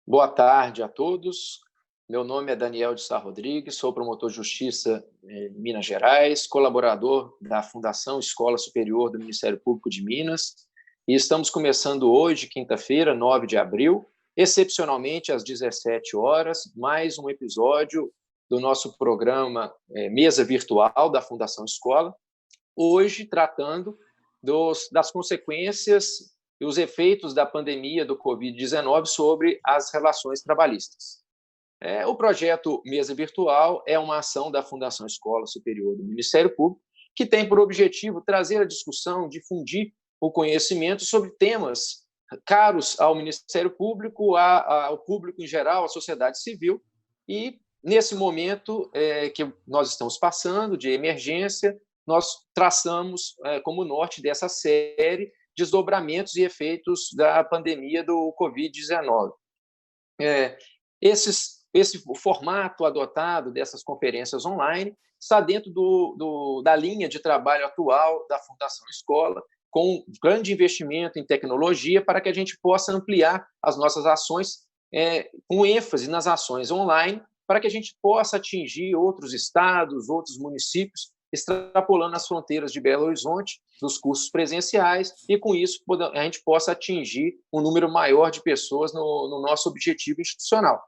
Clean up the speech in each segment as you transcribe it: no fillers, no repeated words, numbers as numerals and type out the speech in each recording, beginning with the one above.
Boa tarde a todos. Meu nome é Daniel de Sá Rodrigues, sou promotor de Justiça em Minas Gerais, colaborador da Fundação Escola Superior do Ministério Público de Minas, e estamos começando hoje, quinta-feira, 9 de abril, excepcionalmente às 17 horas, mais um episódio do nosso programa Mesa Virtual da Fundação Escola, hoje tratando das consequências e os efeitos da pandemia do Covid-19 sobre as relações trabalhistas. O projeto Mesa Virtual é uma ação da Fundação Escola Superior do Ministério Público que tem por objetivo trazer a discussão, difundir o conhecimento sobre temas caros ao Ministério Público, ao público em geral, à sociedade civil, e nesse momento que nós estamos passando de emergência, nós traçamos como norte dessa série desdobramentos e efeitos da pandemia do Covid-19. Esse formato adotado dessas conferências online está dentro da linha de trabalho atual da Fundação Escola, com grande investimento em tecnologia para que a gente possa ampliar as nossas ações com ênfase nas ações online, para que a gente possa atingir outros estados, outros municípios, extrapolando as fronteiras de Belo Horizonte, dos cursos presenciais, e com isso a gente possa atingir um número maior de pessoas no nosso objetivo institucional.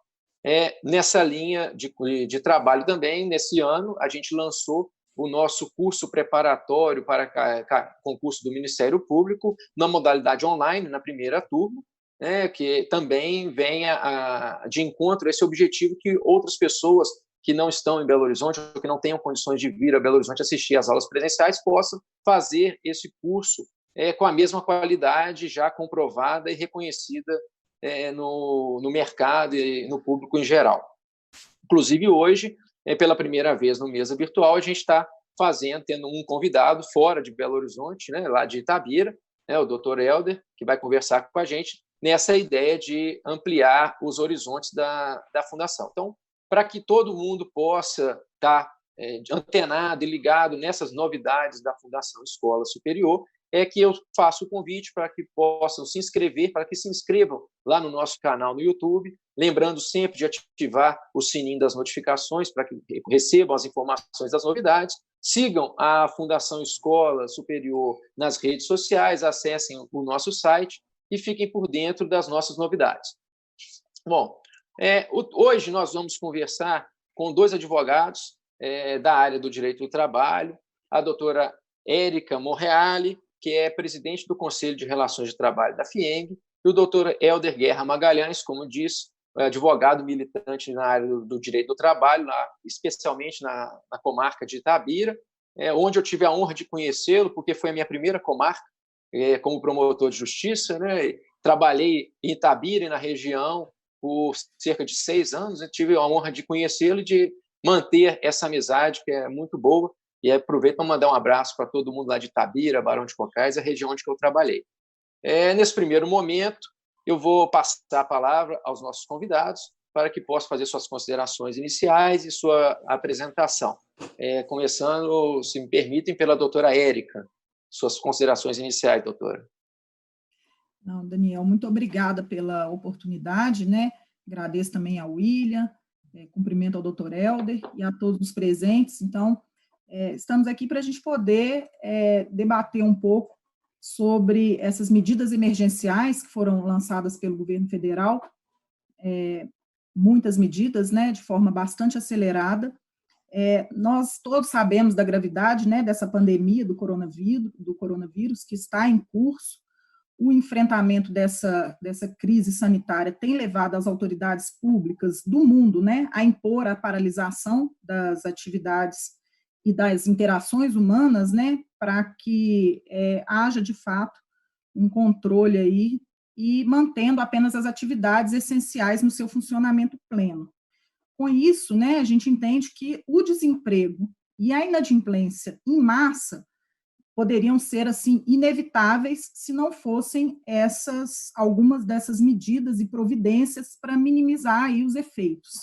Nessa linha de trabalho também, nesse ano, a gente lançou o nosso curso preparatório para concurso do Ministério Público, na modalidade online, na primeira turma, que também vem de encontro a esse objetivo que outras pessoas que não estão em Belo Horizonte ou que não tenham condições de vir a Belo Horizonte assistir às aulas presenciais possam fazer esse curso com a mesma qualidade já comprovada e reconhecida no mercado e no público em geral. Inclusive, hoje, pela primeira vez no Mesa Virtual, a gente está tendo um convidado fora de Belo Horizonte, lá de Itabira, o Dr. Helder, que vai conversar com a gente nessa ideia de ampliar os horizontes da Fundação. Então, para que todo mundo possa estar antenado e ligado nessas novidades da Fundação Escola Superior, que eu faço o convite para que possam se inscrever, para que se inscrevam lá no nosso canal no YouTube, lembrando sempre de ativar o sininho das notificações para que recebam as informações das novidades, sigam a Fundação Escola Superior nas redes sociais, acessem o nosso site e fiquem por dentro das nossas novidades. Bom, hoje nós vamos conversar com dois advogados da área do direito do trabalho, a doutora Érica Monreale, que é presidente do Conselho de Relações de Trabalho da FIENG, e o doutor Helder Guerra Magalhães, como disse, advogado militante na área do direito do trabalho, especialmente na comarca de Itabira, onde eu tive a honra de conhecê-lo, porque foi a minha primeira comarca como promotor de justiça, Trabalhei em Itabira e na região por cerca de 6 anos, tive a honra de conhecê-lo e de manter essa amizade, que é muito boa, e aproveito para mandar um abraço para todo mundo lá de Itabira, Barão de Cocais, a região onde eu trabalhei. Nesse primeiro momento, eu vou passar a palavra aos nossos convidados para que possam fazer suas considerações iniciais e sua apresentação. Começando, se me permitem, pela doutora Érica. Suas considerações iniciais, doutora. Não, Daniel, muito obrigada pela oportunidade, Agradeço também ao William, cumprimento ao doutor Helder e a todos os presentes. Então, estamos aqui para a gente poder debater um pouco sobre essas medidas emergenciais que foram lançadas pelo governo federal, muitas medidas, de forma bastante acelerada. Nós todos sabemos da gravidade, dessa pandemia do coronavírus que está em curso. O enfrentamento dessa crise sanitária tem levado as autoridades públicas do mundo, a impor a paralisação das atividades e das interações humanas, para que haja, de fato, um controle aí e mantendo apenas as atividades essenciais no seu funcionamento pleno. Com isso, a gente entende que o desemprego e a inadimplência em massa poderiam ser, assim, inevitáveis se não fossem algumas dessas medidas e providências para minimizar aí os efeitos.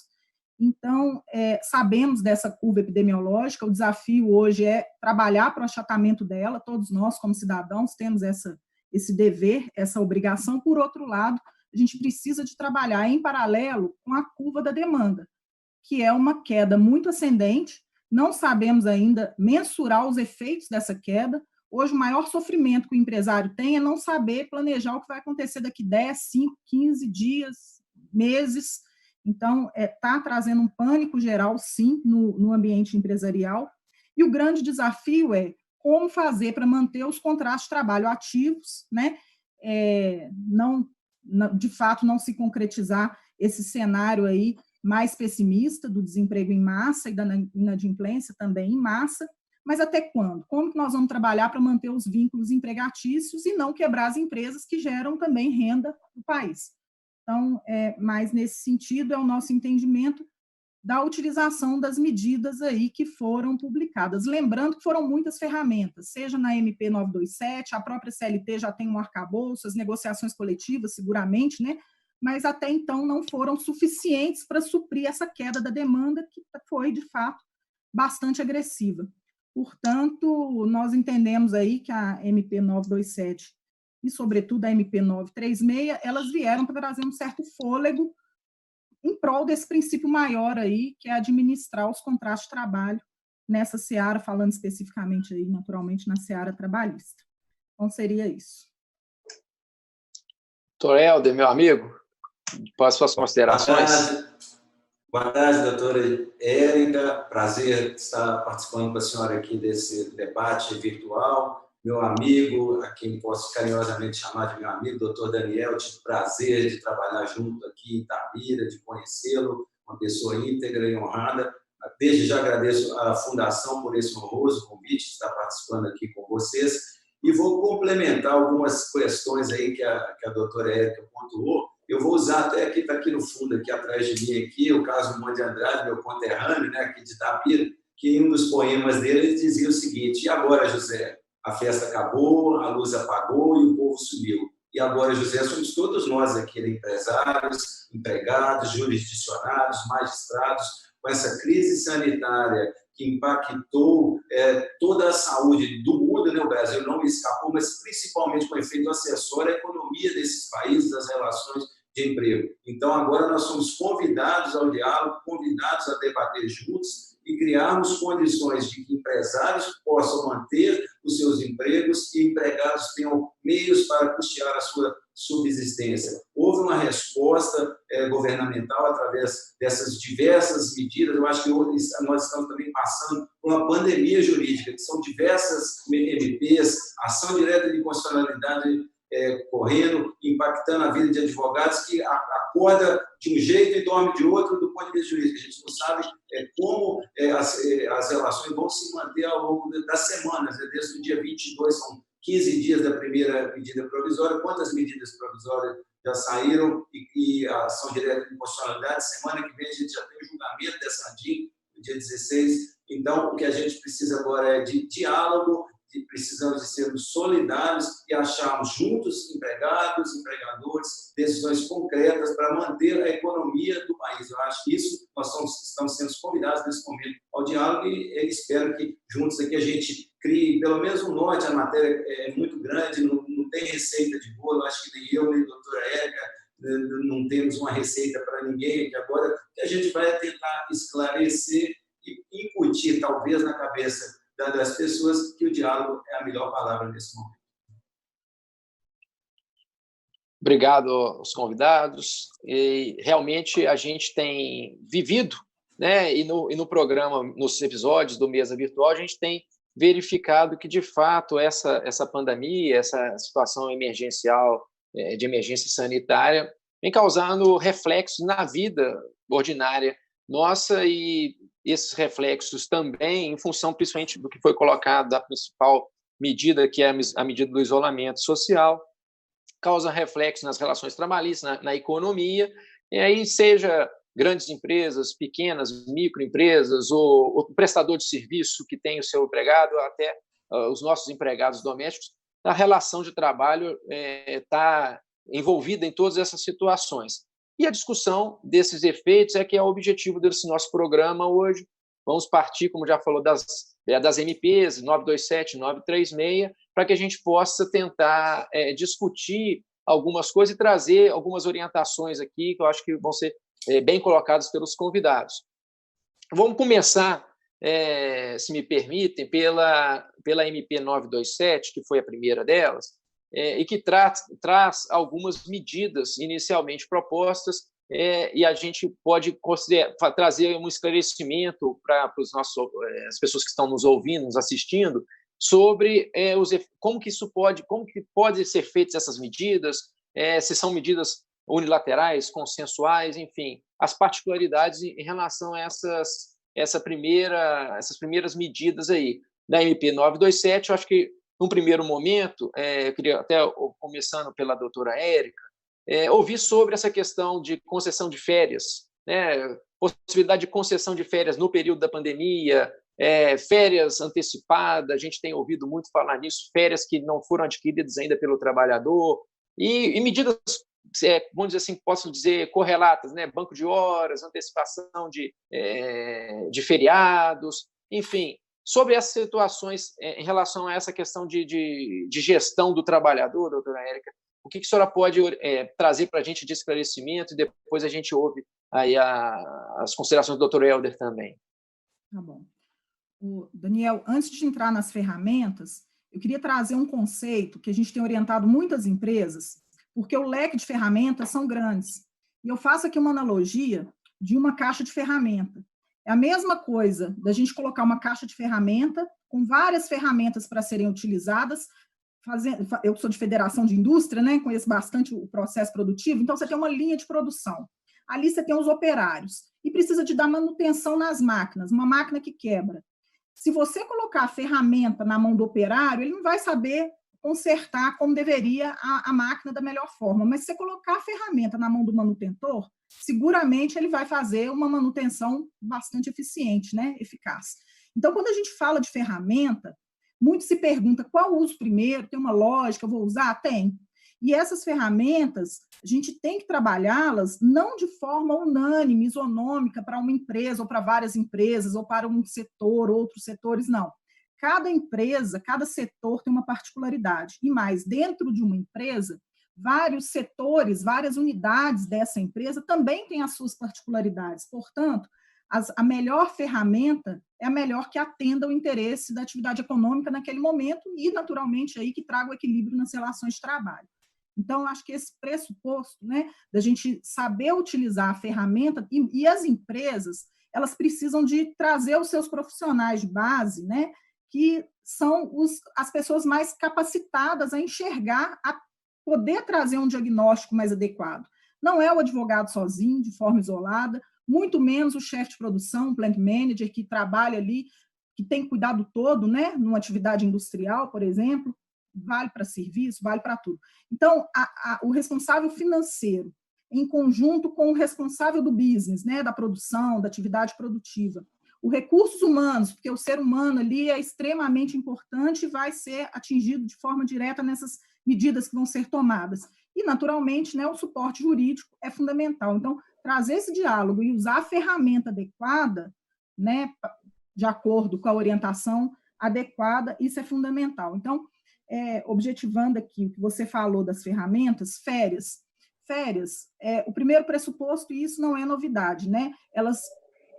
Então, sabemos dessa curva epidemiológica, o desafio hoje é trabalhar para o achatamento dela, todos nós, como cidadãos, temos esse dever, essa obrigação. Por outro lado, a gente precisa de trabalhar em paralelo com a curva da demanda, que é uma queda muito ascendente. Não sabemos ainda mensurar os efeitos dessa queda. Hoje, o maior sofrimento que o empresário tem é não saber planejar o que vai acontecer daqui 10, 5, 15 dias, meses. Então, está trazendo um pânico geral, sim, no ambiente empresarial. E o grande desafio é como fazer para manter os contratos de trabalho ativos, né? De fato, não se concretizar esse cenário aí mais pessimista do desemprego em massa e da inadimplência também em massa, mas até quando? Como que nós vamos trabalhar para manter os vínculos empregatícios e não quebrar as empresas que geram também renda no país? Então, mas nesse sentido é o nosso entendimento da utilização das medidas aí que foram publicadas. Lembrando que foram muitas ferramentas, seja na MP 927, a própria CLT já tem um arcabouço, as negociações coletivas, seguramente, né? Mas até então não foram suficientes para suprir essa queda da demanda, que foi, de fato, bastante agressiva. Portanto, nós entendemos aí que a MP 927 e, sobretudo, a MP 936, elas vieram para trazer um certo fôlego em prol desse princípio maior aí, que é administrar os contratos de trabalho nessa seara, falando especificamente aí, naturalmente, na seara trabalhista. Então, seria isso. Doutor Helder, meu amigo, para as suas considerações. Boa tarde, doutora Érica. Prazer estar participando com a senhora aqui desse debate virtual. Meu amigo, a quem posso carinhosamente chamar de meu amigo, doutor Daniel, tive o prazer de trabalhar junto aqui em Itabira, de conhecê-lo, uma pessoa íntegra e honrada. Desde já agradeço à Fundação por esse honroso convite de estar participando aqui com vocês e vou complementar algumas questões aí que a doutora Érica pontuou. Eu vou usar até aqui, está aqui no fundo, aqui atrás de mim, aqui, o caso do Monte de Andrade, meu conterrâneo, né, aqui de Itabira, que em um dos poemas dele ele dizia o seguinte: e agora, José? A festa acabou, a luz apagou e o povo sumiu. E agora, José, somos todos nós aqui, empresários, empregados, jurisdicionados, magistrados, com essa crise sanitária que impactou toda a saúde do mundo, né? O Brasil não escapou, mas principalmente com efeito acessório à economia desses países, as relações de emprego. Então, agora nós somos convidados ao diálogo, convidados a debater juntos e criarmos condições de que empresários possam manter os seus empregos e empregados tenham meios para custear a sua subsistência. Houve uma resposta governamental através dessas diversas medidas. Eu acho que nós estamos também passando por uma pandemia jurídica, que são diversas MPs, ação direta de constitucionalidade correndo, impactando a vida de advogados que acorda de um jeito e dorme de outro do ponto de vista jurídico. A gente não sabe como as relações vão se manter ao longo das semanas. Desde o dia 22, são 15 dias da primeira medida provisória. Quantas medidas provisórias já saíram e a ação direta de constitucionalidade? Semana que vem a gente já tem o julgamento dessa ADIM, no dia 16. Então, o que a gente precisa agora é de diálogo, precisamos de sermos solidários e acharmos juntos, empregados, empregadores, decisões concretas para manter a economia do país. Eu acho que isso nós estamos sendo convidados nesse momento ao diálogo e espero que juntos aqui a gente crie pelo menos um norte. A matéria é muito grande, não tem receita de bolo, acho que nem eu, nem a doutora Érica, não temos uma receita para ninguém aqui agora, que a gente vai tentar esclarecer e incutir, talvez, na cabeça das pessoas que o diálogo é a melhor palavra nesse momento. Obrigado aos convidados. E realmente a gente tem vivido, né, e no programa, nos episódios do Mesa Virtual, a gente tem verificado que, de fato, essa pandemia, essa situação emergencial, de emergência sanitária, vem causando reflexos na vida ordinária nossa, e esses reflexos também, em função principalmente do que foi colocado da principal medida, que é a medida do isolamento social, causa reflexos nas relações trabalhistas, na economia, e aí seja grandes empresas, pequenas, microempresas, ou o prestador de serviço que tem o seu empregado, até os nossos empregados domésticos, a relação de trabalho está envolvida em todas essas situações. E a discussão desses efeitos é que é o objetivo desse nosso programa hoje. Vamos partir, como já falou, das MPs 927, 936, para que a gente possa tentar discutir algumas coisas e trazer algumas orientações aqui que eu acho que vão ser bem colocadas pelos convidados. Vamos começar, se me permitem, pela MP 927, que foi a primeira delas, e que traz algumas medidas inicialmente propostas, e a gente pode trazer um esclarecimento para as pessoas que estão nos ouvindo, nos assistindo, sobre como que pode ser feitas essas medidas, se são medidas unilaterais, consensuais, enfim, as particularidades em relação a essas primeiras medidas aí. Da MP 927, eu acho que, num primeiro momento, eu queria até, começando pela doutora Érica, ouvir sobre essa questão de concessão de férias, né? Possibilidade de concessão de férias no período da pandemia, férias antecipadas, a gente tem ouvido muito falar nisso, férias que não foram adquiridas ainda pelo trabalhador, e medidas, vamos dizer assim, posso dizer, correlatas, né? Banco de horas, antecipação de feriados, enfim, sobre essas situações em relação a essa questão de gestão do trabalhador, doutora Érica, o que a senhora pode trazer para a gente de esclarecimento, e depois a gente ouve aí as considerações do Dr. Helder também. Tá bom. Daniel, antes de entrar nas ferramentas, eu queria trazer um conceito que a gente tem orientado muitas empresas, porque o leque de ferramentas são grandes. E eu faço aqui uma analogia de uma caixa de ferramenta. É a mesma coisa da gente colocar uma caixa de ferramenta com várias ferramentas para serem utilizadas. Eu sou de federação de indústria, né? Conheço bastante o processo produtivo, então você tem uma linha de produção. Ali você tem os operários e precisa de dar manutenção nas máquinas, uma máquina que quebra. Se você colocar a ferramenta na mão do operário, ele não vai saber consertar como deveria a máquina da melhor forma, mas se você colocar a ferramenta na mão do manutentor, seguramente ele vai fazer uma manutenção bastante eficiente, né? Eficaz. Então, quando a gente fala de ferramenta, muito se pergunta qual uso primeiro, tem uma lógica, eu vou usar? Tem. E essas ferramentas, a gente tem que trabalhá-las não de forma unânime, isonômica para uma empresa ou para várias empresas ou para um setor, outros setores, não. Cada empresa, cada setor tem uma particularidade. E mais, dentro de uma empresa, vários setores, várias unidades dessa empresa também têm as suas particularidades. Portanto, a melhor ferramenta é a melhor que atenda o interesse da atividade econômica naquele momento e, naturalmente, aí que traga o equilíbrio nas relações de trabalho. Então, acho que esse pressuposto, né, da gente saber utilizar a ferramenta, e as empresas, elas precisam de trazer os seus profissionais de base, né, que são as pessoas mais capacitadas a enxergar, a poder trazer um diagnóstico mais adequado. Não é o advogado sozinho, de forma isolada, muito menos o chefe de produção, o plant manager, que trabalha ali, que tem cuidado todo, né, numa atividade industrial, por exemplo, vale para serviço, vale para tudo. Então, o responsável financeiro, em conjunto com o responsável do business, né, da produção, da atividade produtiva, os recursos humanos, porque o ser humano ali é extremamente importante e vai ser atingido de forma direta nessas medidas que vão ser tomadas. E, naturalmente, né, o suporte jurídico é fundamental. Então, trazer esse diálogo e usar a ferramenta adequada, né, de acordo com a orientação adequada, isso é fundamental. Então, objetivando aqui o que você falou das ferramentas, férias, o primeiro pressuposto, e isso não é novidade, né? Elas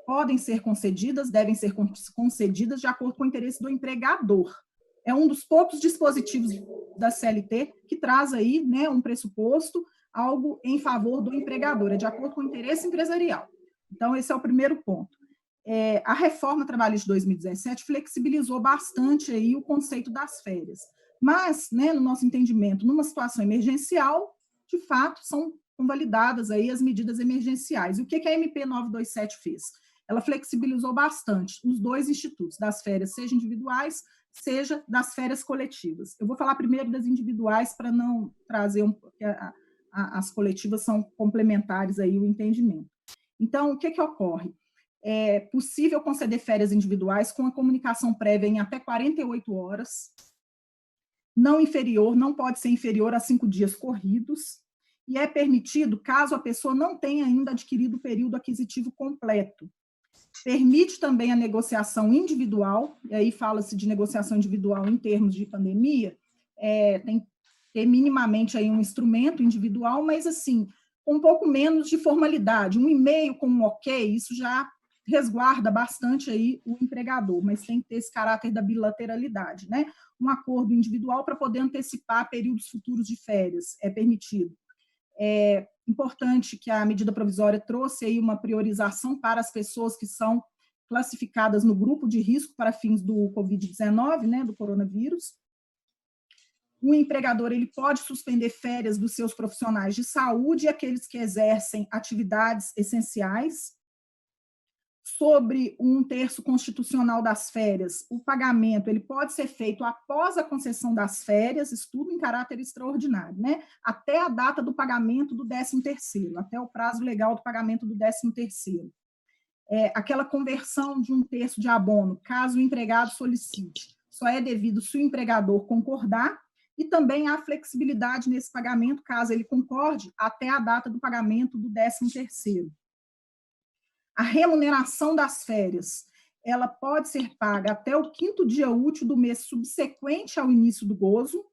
podem ser concedidas, devem ser concedidas de acordo com o interesse do empregador. É um dos poucos dispositivos da CLT que traz aí, né, um pressuposto, algo em favor do empregador, é de acordo com o interesse empresarial. Então, esse é o primeiro ponto. A reforma trabalhista de 2017 flexibilizou bastante aí o conceito das férias. Mas, né, no nosso entendimento, numa situação emergencial, de fato, são convalidadas aí as medidas emergenciais. E o que a MP 927 fez? Ela flexibilizou bastante os dois institutos, das férias, seja individuais, seja das férias coletivas. Eu vou falar primeiro das individuais para não trazer porque as coletivas são complementares aí o entendimento. Então, o que ocorre? É possível conceder férias individuais com a comunicação prévia em até 48 horas, não pode ser inferior a 5 dias corridos, e é permitido caso a pessoa não tenha ainda adquirido o período aquisitivo completo. Permite também a negociação individual, e aí fala-se de negociação individual em termos de pandemia, tem ter minimamente aí um instrumento individual, mas assim, com um pouco menos de formalidade. Um e-mail com um ok, isso já resguarda bastante aí o empregador, mas tem que ter esse caráter da bilateralidade, né? Um acordo individual para poder antecipar períodos futuros de férias é permitido. É importante que a medida provisória trouxe aí uma priorização para as pessoas que são classificadas no grupo de risco para fins do Covid-19, né, do coronavírus. O empregador ele pode suspender férias dos seus profissionais de saúde e aqueles que exercem atividades essenciais. Sobre um terço constitucional das férias, o pagamento ele pode ser feito após a concessão das férias, isso tudo em caráter extraordinário, né? Até a data do pagamento do 13º, até o prazo legal do pagamento do 13º. Aquela conversão de um terço de abono, caso o empregado solicite, só é devido se o empregador concordar, e também há flexibilidade nesse pagamento, caso ele concorde, até a data do pagamento do 13º. A remuneração das férias, ela pode ser paga até o 5º dia útil do mês subsequente ao início do gozo,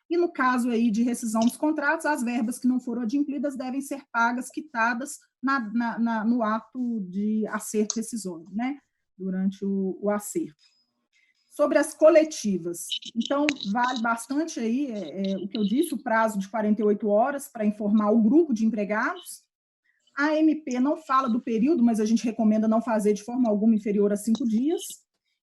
e no caso aí de rescisão dos contratos, as verbas que não foram adimplidas devem ser pagas, quitadas no ato de acerto rescisório, né? Durante o acerto. Sobre as coletivas, então, vale bastante aí o que eu disse, o prazo de 48 horas para informar o grupo de empregados. A MP não fala do período, mas a gente recomenda não fazer de forma alguma inferior a 5 dias,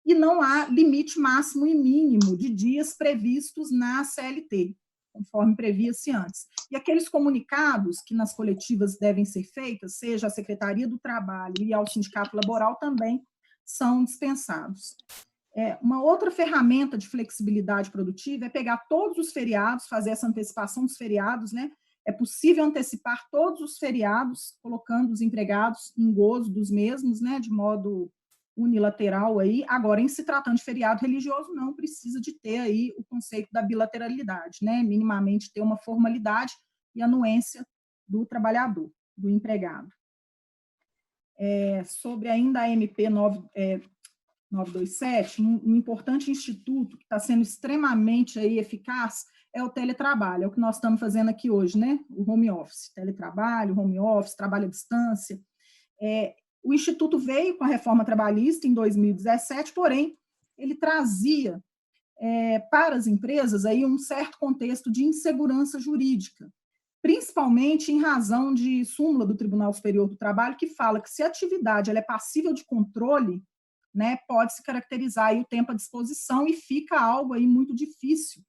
e não há limite máximo e mínimo de dias previstos na CLT, conforme previa-se antes. E aqueles comunicados que nas coletivas devem ser feitos, seja à Secretaria do Trabalho e ao Sindicato Laboral, também são dispensados. Uma outra ferramenta de flexibilidade produtiva é pegar todos os feriados, fazer essa antecipação dos feriados, né? É possível antecipar todos os feriados, colocando os empregados em gozo dos mesmos, né, de modo unilateral aí. Agora, em se tratando de feriado religioso, não precisa de ter aí o conceito da bilateralidade, né, minimamente ter uma formalidade e anuência do trabalhador, do empregado. Sobre ainda a MP 927, um importante instituto que está sendo extremamente aí eficaz é o teletrabalho, é o que nós estamos fazendo aqui hoje, né? O home office, teletrabalho, home office, trabalho à distância. O Instituto veio com a reforma trabalhista em 2017, porém, ele trazia para as empresas aí um certo contexto de insegurança jurídica, principalmente em razão de súmula do Tribunal Superior do Trabalho, que fala que se a atividade ela é passível de controle, né, pode se caracterizar aí o tempo à disposição e fica algo aí muito difícil.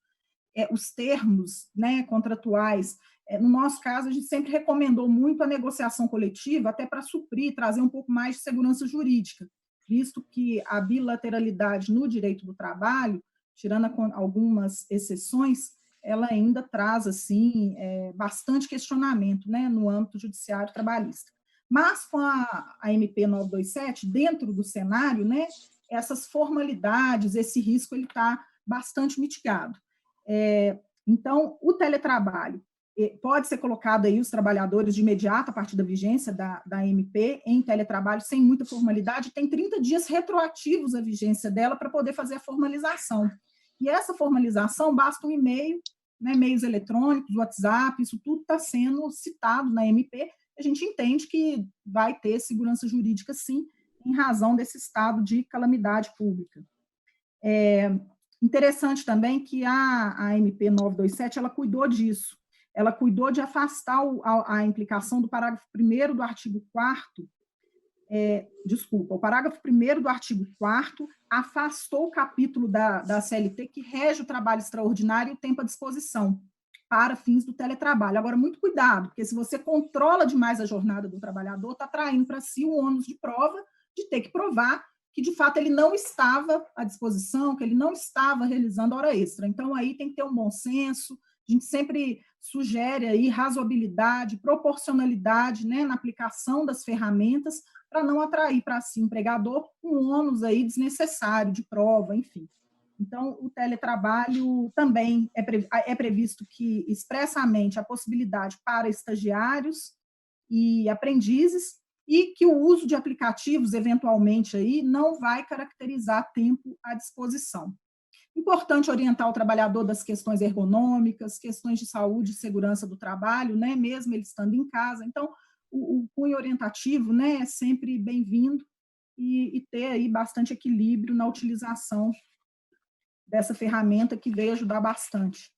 Os termos, né, contratuais. No nosso caso, a gente sempre recomendou muito a negociação coletiva, até para suprir, trazer um pouco mais de segurança jurídica, visto que a bilateralidade no direito do trabalho, tirando algumas exceções, ela ainda traz assim, bastante questionamento, né, no âmbito judiciário trabalhista. Mas com a MP 927, dentro do cenário, né, essas formalidades, esse risco ele está bastante mitigado. Então, o teletrabalho pode ser colocado aí os trabalhadores de imediato, a partir da vigência da MP, em teletrabalho, sem muita formalidade, tem 30 dias retroativos a vigência dela para poder fazer a formalização. E essa formalização basta um e-mail, né, meios eletrônicos, WhatsApp, isso tudo está sendo citado na MP, a gente entende que vai ter segurança jurídica, sim, em razão desse estado de calamidade pública. Interessante também que a MP 927, ela cuidou disso, ela cuidou de afastar a implicação do parágrafo 1º do artigo 4º, o parágrafo 1º do artigo 4º afastou o capítulo da CLT que rege o trabalho extraordinário e o tempo à disposição para fins do teletrabalho. Agora, muito cuidado, porque se você controla demais a jornada do trabalhador, está traindo para si o ônus de prova de ter que provar que, de fato, ele não estava à disposição, que ele não estava realizando hora extra. Então, aí tem que ter um bom senso, a gente sempre sugere aí razoabilidade, proporcionalidade, né, na aplicação das ferramentas, para não atrair para si empregador um ônus aí desnecessário de prova, enfim. Então, o teletrabalho também é previsto que, expressamente, a possibilidade para estagiários e aprendizes, e que o uso de aplicativos, eventualmente, aí, não vai caracterizar tempo à disposição. Importante orientar o trabalhador das questões ergonômicas, questões de saúde e segurança do trabalho, né, mesmo ele estando em casa. Então, o cunho orientativo, né, é sempre bem-vindo e ter aí bastante equilíbrio na utilização dessa ferramenta que veio ajudar bastante,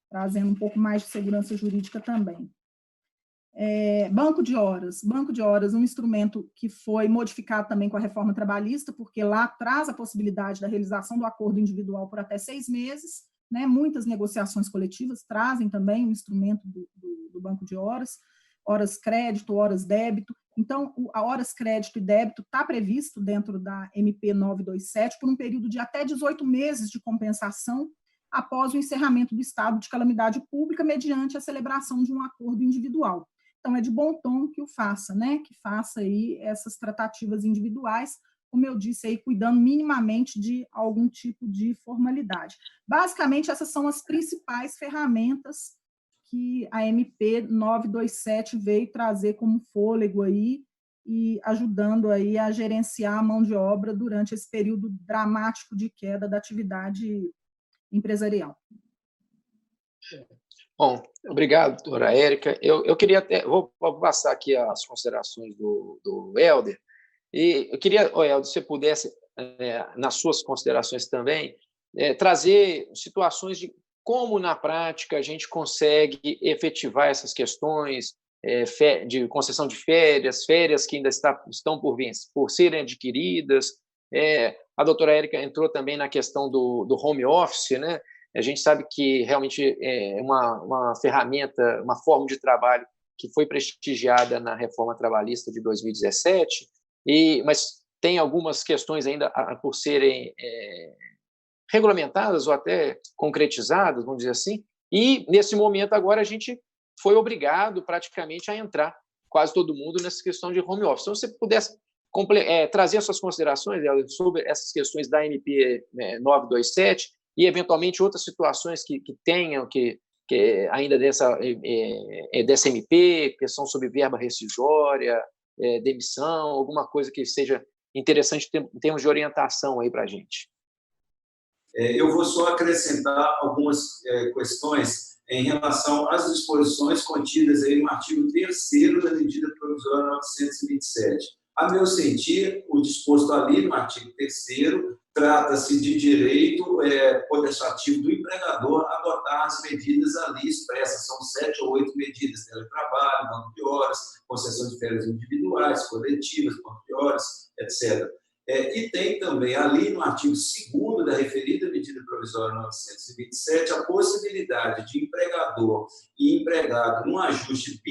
trazendo um pouco mais de segurança jurídica também. Banco de horas, um instrumento que foi modificado também com a reforma trabalhista, porque lá traz a possibilidade da realização do acordo individual por até 6 meses, né? Muitas negociações coletivas trazem também o instrumento do banco de horas crédito, horas débito. Então, a horas crédito e débito está previsto dentro da MP 927 por um período de até 18 meses de compensação após o encerramento do estado de calamidade pública mediante a celebração de um acordo individual. Então, é de bom tom que o faça, né? Que faça aí essas tratativas individuais, como eu disse aí, cuidando minimamente de algum tipo de formalidade. Basicamente, essas são as principais ferramentas que a MP 927 veio trazer como fôlego aí e ajudando aí a gerenciar a mão de obra durante esse período dramático de queda da atividade empresarial. Bom, obrigado, doutora Érica. Eu queria até, vou passar aqui as considerações do Helder, e eu queria, Helder, se você pudesse, nas suas considerações também, trazer situações de como, na prática, a gente consegue efetivar essas questões de concessão de férias que ainda estão por serem adquiridas. A doutora Érica entrou também na questão do home office, né? A gente sabe que realmente é uma ferramenta, uma forma de trabalho que foi prestigiada na reforma trabalhista de 2017, mas tem algumas questões ainda por serem regulamentadas ou até concretizadas, vamos dizer assim, e nesse momento agora a gente foi obrigado praticamente a entrar, quase todo mundo, nessa questão de home office. Então, se você pudesse trazer as suas considerações sobre essas questões da MP 927 e, eventualmente, outras situações que tenham que ainda dessa MP, questão sobre verba rescisória, demissão, alguma coisa que seja interessante em termos de orientação aí para a gente. Eu vou só acrescentar algumas questões em relação às disposições contidas aí no artigo 3º da medida provisória 927. A meu sentir, o disposto ali no artigo 3º trata-se de direito potestativo do empregador adotar as medidas ali expressas. São 7 ou 8 medidas: teletrabalho, banco de horas, concessão de férias individuais, coletivas, banco de horas, etc. E tem também ali no artigo 2º da referida medida provisória 927 a possibilidade de empregador e empregado, num ajuste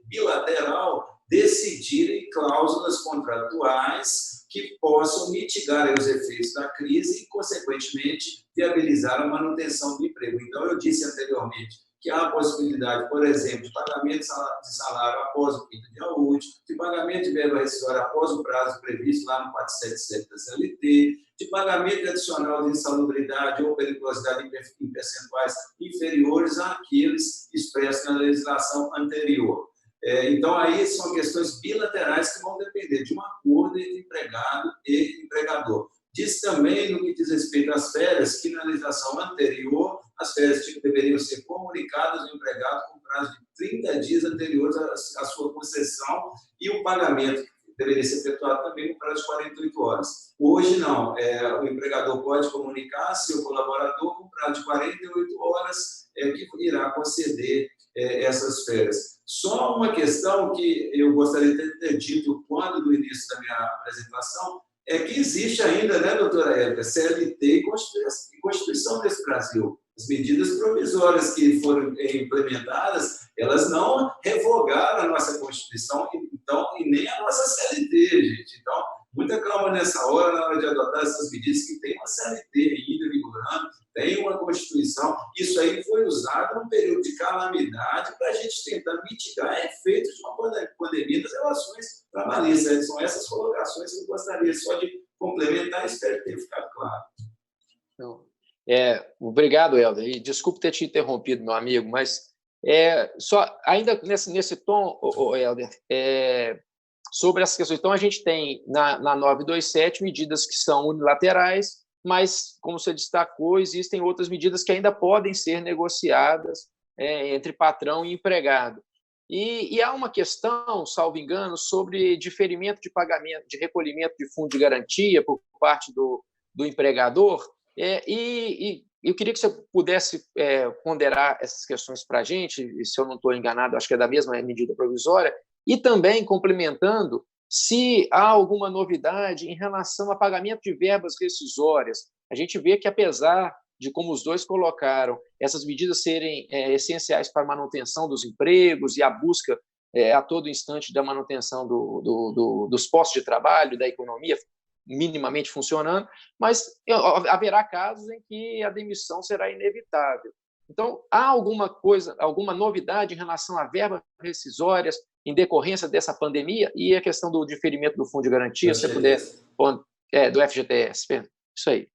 bilateral, decidirem cláusulas contratuais que possam mitigar os efeitos da crise e, consequentemente, viabilizar a manutenção do emprego. Então, eu disse anteriormente que há a possibilidade, por exemplo, de pagamento de salário após o 5º dia útil, de pagamento de verba rescisória após o prazo previsto lá no 477 da CLT, de pagamento adicional de insalubridade ou periculosidade em percentuais inferiores àqueles expressos na legislação anterior. Então, aí são questões bilaterais que vão depender de um acordo entre empregado e empregador. Diz também, no que diz respeito às férias, que na legislação anterior, as férias deveriam ser comunicadas ao empregado com prazo de 30 dias anteriores à sua concessão e o pagamento deveria ser efetuado também no prazo de 48 horas. Hoje, não. O empregador pode comunicar seu colaborador com prazo de 48 horas que irá conceder essas férias. Só uma questão que eu gostaria de ter dito quando no início da minha apresentação é que existe ainda, né, doutora Érica, CLT e Constituição desse Brasil. As medidas provisórias que foram implementadas, elas não revogaram a nossa Constituição então, e nem a nossa CLT, gente. Então, muita calma nessa hora, na hora de adotar essas medidas, que tem uma CLT ainda vigorando, tem uma Constituição. Isso aí foi usado num período de calamidade para a gente tentar mitigar efeitos de uma pandemia das relações trabalhistas. São essas colocações que eu gostaria só de complementar e espero ter ficado claro. Então, obrigado, Helder. E desculpe ter te interrompido, meu amigo, mas só ainda nesse tom, Helder, sobre essas questões. Então, a gente tem na 927 medidas que são unilaterais mas, como você destacou, existem outras medidas que ainda podem ser negociadas entre patrão e empregado. E há uma questão, salvo engano, sobre diferimento de pagamento, de recolhimento de fundo de garantia por parte do empregador, e eu queria que você pudesse ponderar essas questões para a gente, e se eu não estou enganado, acho que é da mesma medida provisória, e também complementando se há alguma novidade em relação a pagamento de verbas rescisórias. A gente vê que, apesar de, como os dois colocaram, essas medidas serem essenciais para a manutenção dos empregos e a busca a todo instante da manutenção dos postos de trabalho, da economia minimamente funcionando, mas haverá casos em que a demissão será inevitável. Então, há alguma novidade em relação a verbas rescisórias em decorrência dessa pandemia e a questão do diferimento do fundo de garantia, se você puder, do FGTS, isso aí.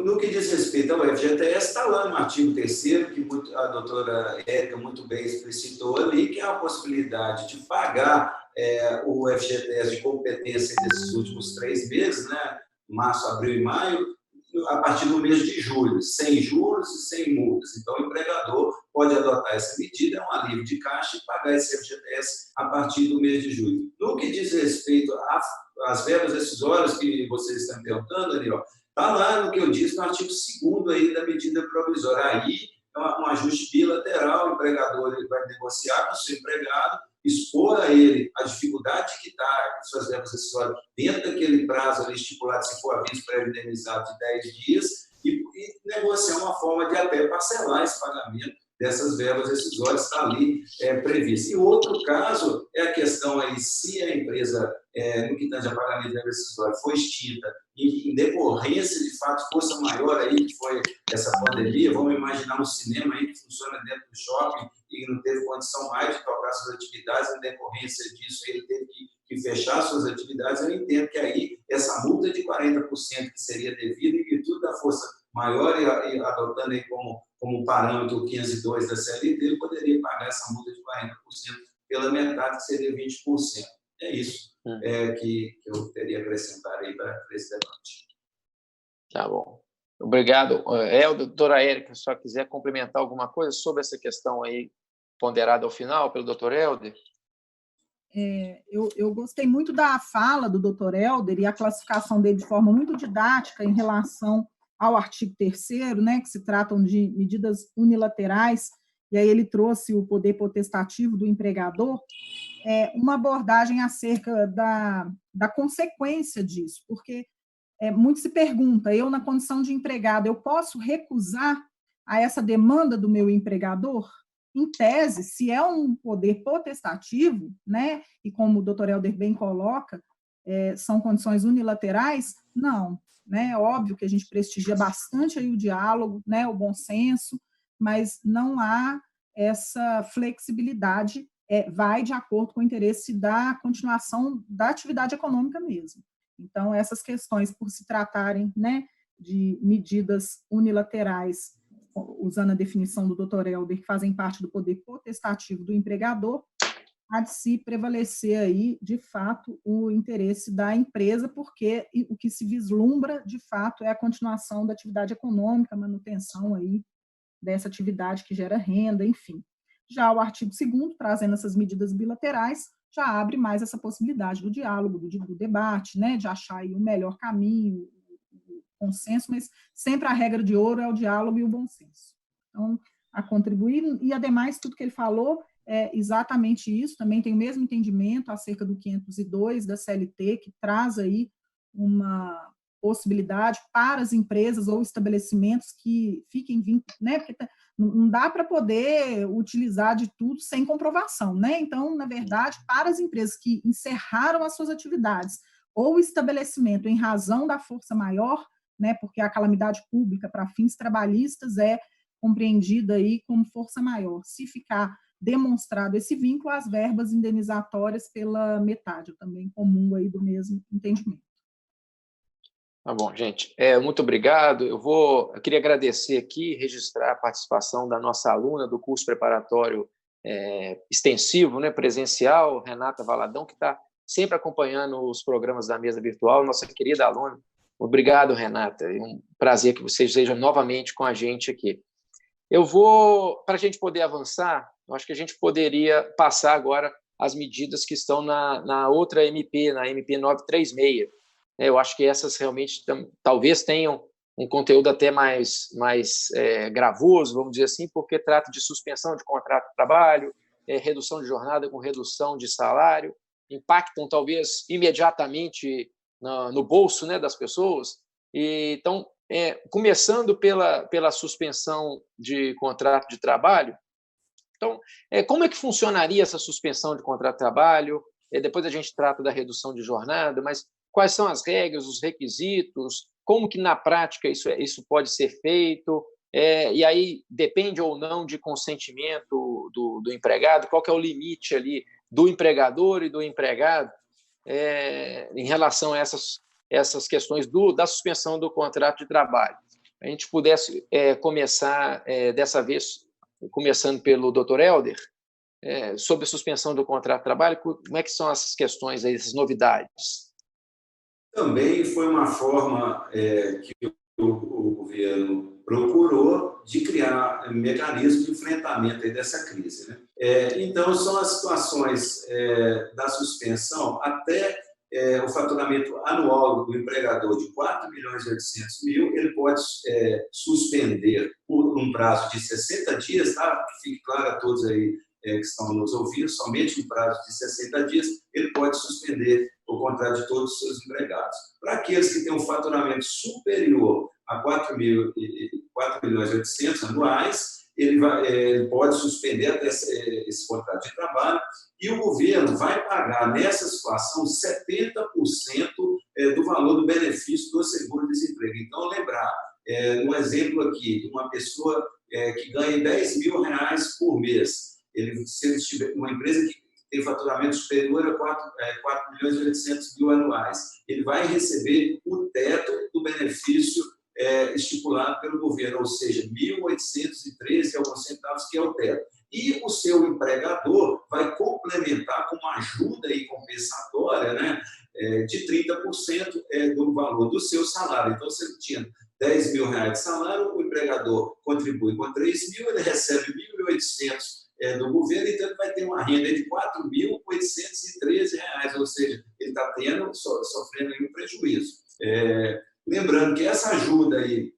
No que diz respeito ao FGTS, está lá no artigo 3º, que a doutora Érica muito bem explicitou ali, que é a possibilidade de pagar o FGTS de competência desses últimos 3 meses, né, março, abril e maio, a partir do mês de julho, sem juros e sem multas. Então, o empregador pode adotar essa medida, é um alívio de caixa, e pagar esse FGTS a partir do mês de julho. No que diz respeito às verbas rescisórias que vocês estão perguntando, Daniel, está lá no que eu disse no artigo 2º aí da medida provisória. Aí é um ajuste bilateral, o empregador ele vai negociar com o seu empregado, expor a ele a dificuldade que está com suas verbas rescisórias dentro daquele prazo ali estipulado, se for aviso pré-indenizado de 10 dias, e negociar uma forma de até parcelar esse pagamento dessas verbas rescisórias, está ali previsto. E outro caso é a questão aí, se a empresa, no que tange a pagamento de verbas rescisórias, foi extinta em decorrência de fato força maior aí, que foi essa pandemia, vamos imaginar um cinema aí que funciona dentro do shopping e não teve condição mais de tocar suas atividades, em decorrência disso ele teve que fechar suas atividades. Eu entendo que aí essa multa de 40% que seria devida em virtude da força maior, e adotando aí como parâmetro o 502 da CLT, ele poderia pagar essa multa de 40% pela metade, que seria 20%. É isso que eu teria a acrescentar aí para esse debate. Tá bom. Obrigado. Doutora Érica, se só quiser complementar alguma coisa sobre essa questão aí ponderada ao final pelo doutor Helder. Eu gostei muito da fala do doutor Helder e a classificação dele de forma muito didática em relação ao artigo 3º, né, que se tratam de medidas unilaterais, e aí ele trouxe o poder potestativo do empregador, uma abordagem acerca da consequência disso, porque muito se pergunta, eu na condição de empregado, eu posso recusar a essa demanda do meu empregador? Em tese, se é um poder potestativo, né, e como o doutor Helder bem coloca, são condições unilaterais, não. Né, é óbvio que a gente prestigia bastante aí o diálogo, né, o bom senso, mas não há essa flexibilidade, vai de acordo com o interesse da continuação da atividade econômica mesmo. Então, essas questões, por se tratarem, né, de medidas unilaterais, usando a definição do Dr. Helder, que fazem parte do poder potestativo do empregador, há de se prevalecer aí, de fato, o interesse da empresa, porque o que se vislumbra, de fato, é a continuação da atividade econômica, a manutenção aí dessa atividade que gera renda, enfim. Já o artigo 2º, trazendo essas medidas bilaterais, já abre mais essa possibilidade do diálogo, do debate, né, de achar aí o melhor caminho, o consenso, mas sempre a regra de ouro é o diálogo e o bom senso. Então, a contribuir, e ademais, tudo que ele falou é exatamente isso, também tem o mesmo entendimento acerca do 502 da CLT, que traz aí uma possibilidade para as empresas ou estabelecimentos que fiquem vinculados, né, porque não dá para poder utilizar de tudo sem comprovação, né? Então, na verdade, para as empresas que encerraram as suas atividades ou estabelecimento em razão da força maior, né, porque a calamidade pública para fins trabalhistas é compreendida aí como força maior. Se ficar demonstrado esse vínculo, as verbas indenizatórias pela metade, eu também comungo aí do mesmo entendimento. Tá bom, gente. Muito obrigado. Eu queria agradecer aqui, registrar a participação da nossa aluna do curso preparatório extensivo, né, presencial, Renata Valadão, que está sempre acompanhando os programas da mesa virtual, nossa querida aluna, Obrigado, Renata. É um prazer que você esteja novamente com a gente aqui. Para a gente poder avançar, eu acho que a gente poderia passar agora as medidas que estão na outra MP, na MP 936. Eu acho que essas realmente talvez tenham um conteúdo até mais gravoso, vamos dizer assim, porque trata de suspensão de contrato de trabalho, redução de jornada com redução de salário, impactam talvez imediatamente no bolso, né, das pessoas. Então, começando pela suspensão de contrato de trabalho. Então, como é que funcionaria essa suspensão de contrato de trabalho? Depois a gente trata da redução de jornada, mas quais são as regras, os requisitos, como que na prática isso pode ser feito, e aí depende ou não de consentimento do empregado, qual que é o limite ali do empregador e do empregado em relação a essas questões da suspensão do contrato de trabalho. A gente pudesse começar dessa vez, começando pelo Dr. Helder, sobre a suspensão do contrato de trabalho, como é que são essas questões aí, essas novidades? Também foi uma forma que o governo procurou de criar mecanismos de enfrentamento aí dessa crise, né? Então, são as situações da suspensão até o faturamento anual do empregador de 4.800.000, ele pode suspender por um prazo de 60 dias, tá? Que fique claro a todos aí que estão nos ouvindo, somente um prazo de 60 dias, ele pode suspender o contrato de todos os seus empregados. Para aqueles que têm um faturamento superior a 4.800.000 anuais, ele pode suspender até esse contrato de trabalho e o governo vai pagar, nessa situação, 70% do valor do benefício do seguro-desemprego. Então, lembrar, um exemplo aqui, de uma pessoa que ganha R$10.000 por mês, se ele tiver uma empresa que tem faturamento superior a 4.800.000 anuais, ele vai receber o teto do benefício estipulado pelo governo, ou seja, 1.813 alguns centavos, que é o teto. E o seu empregador vai complementar com uma ajuda aí compensatória, né, de 30% do valor do seu salário. Então, se ele tinha R$10.000 de salário, o empregador contribui com 3.000, ele recebe 1.800 do governo, então ele vai ter uma renda de R$4.813, ou seja, ele está sofrendo aí um prejuízo. Lembrando que essa ajuda aí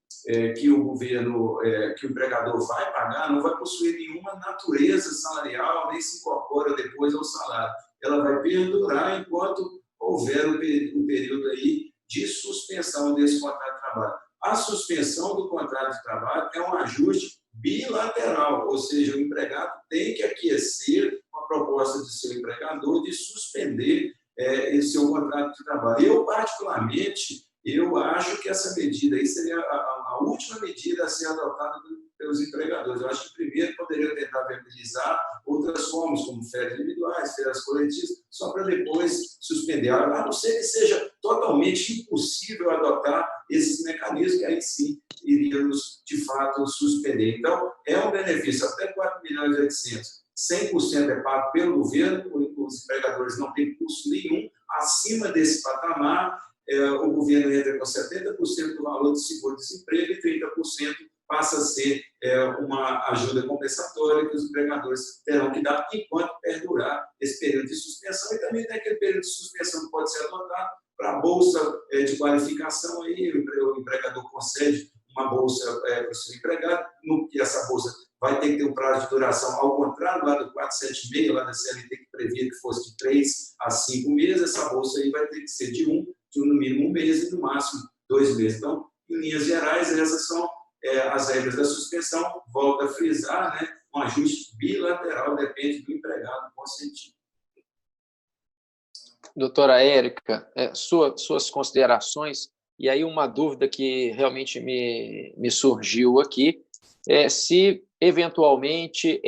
que o governo, que o empregador vai pagar, não vai possuir nenhuma natureza salarial, nem se incorpora depois ao salário. Ela vai perdurar enquanto houver o período aí de suspensão desse contrato de trabalho. A suspensão do contrato de trabalho é um ajuste bilateral, ou seja, o empregado tem que aquecer com a proposta de seu empregador de suspender esse seu contrato de trabalho. Particularmente, eu acho que essa medida aí seria a última medida a ser adotada pelos empregadores. Eu acho que primeiro poderiam tentar viabilizar outras formas, como férias individuais, férias coletivas, só para depois suspender. A não ser que seja totalmente impossível adotar esses mecanismos, que aí sim iríamos, de fato, suspender. Então, é um benefício até 4.800.000, 100% é pago pelo governo, os empregadores não têm custo nenhum. Acima desse patamar, o governo entra com 70% do valor do seguro-desemprego e 30% passa a ser uma ajuda compensatória que os empregadores terão que dar enquanto perdurar esse período de suspensão. E também tem aquele período de suspensão que pode ser adotado para a bolsa de qualificação. Aí o empregador concede uma bolsa para o seu empregado, que essa bolsa vai ter que ter um prazo de duração, ao contrário lá do 476, lá da CLT, que previa que fosse de 3 a 5 meses, essa bolsa aí vai ter que ser de no mínimo 1 mês e no máximo 2 meses. Então, em linhas gerais, essas são as regras da suspensão. Volto a frisar, né, um ajuste bilateral, depende do empregado consentir. Doutora Érica, suas considerações, e aí uma dúvida que realmente me surgiu aqui, se eventualmente,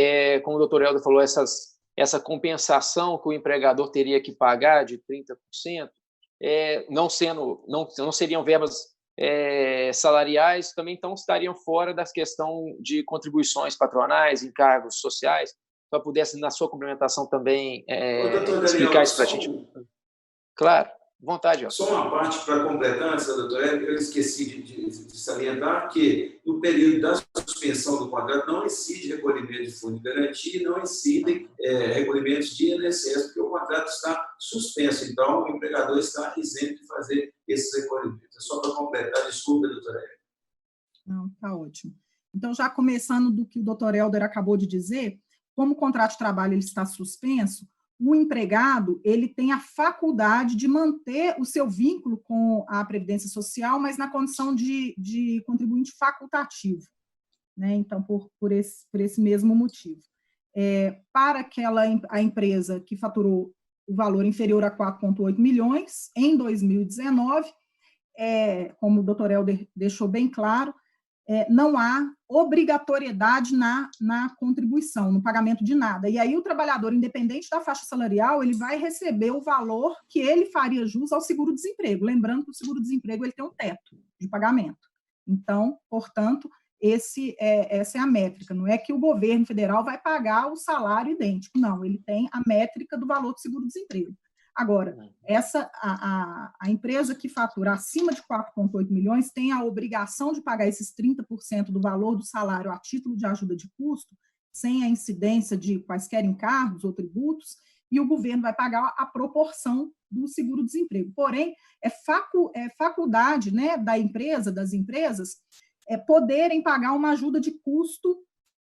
como o doutor Helder falou, essa compensação que o empregador teria que pagar de 30%, não seriam verbas salariais, também então estariam fora da questão de contribuições patronais, encargos sociais. Só pudesse, na sua complementação, também explicar isso para a gente. Claro. Vontade, ó. Só uma parte para completar, antes da doutora Érica, eu esqueci de salientar que no período da suspensão do contrato não incide recolhimento de fundo de garantia, não incidem recolhimentos de INSS, porque o contrato está suspenso, então o empregador está isento de fazer esses recolhimentos. É só para completar, desculpa, doutora Érica. Não, está ótimo. Então, já começando do que o doutor Helder acabou de dizer, como o contrato de trabalho ele está suspenso, o empregado ele tem a faculdade de manter o seu vínculo com a Previdência Social, mas na condição de contribuinte facultativo, né? Então, por esse mesmo motivo. Para a empresa que faturou o valor inferior a 4,8 milhões, em 2019, como o doutor Helder deixou bem claro, não há obrigatoriedade na contribuição, no pagamento de nada. E aí o trabalhador, independente da faixa salarial, ele vai receber o valor que ele faria jus ao seguro-desemprego. Lembrando que o seguro-desemprego ele tem um teto de pagamento. Então, portanto, essa é a métrica. Não é que o governo federal vai pagar o salário idêntico, não. Ele tem a métrica do valor do seguro-desemprego. Agora, a empresa que fatura acima de 4,8 milhões tem a obrigação de pagar esses 30% do valor do salário a título de ajuda de custo, sem a incidência de quaisquer encargos ou tributos, e o governo vai pagar a proporção do seguro-desemprego. Porém, é faculdade, né, das empresas, poderem pagar uma ajuda de custo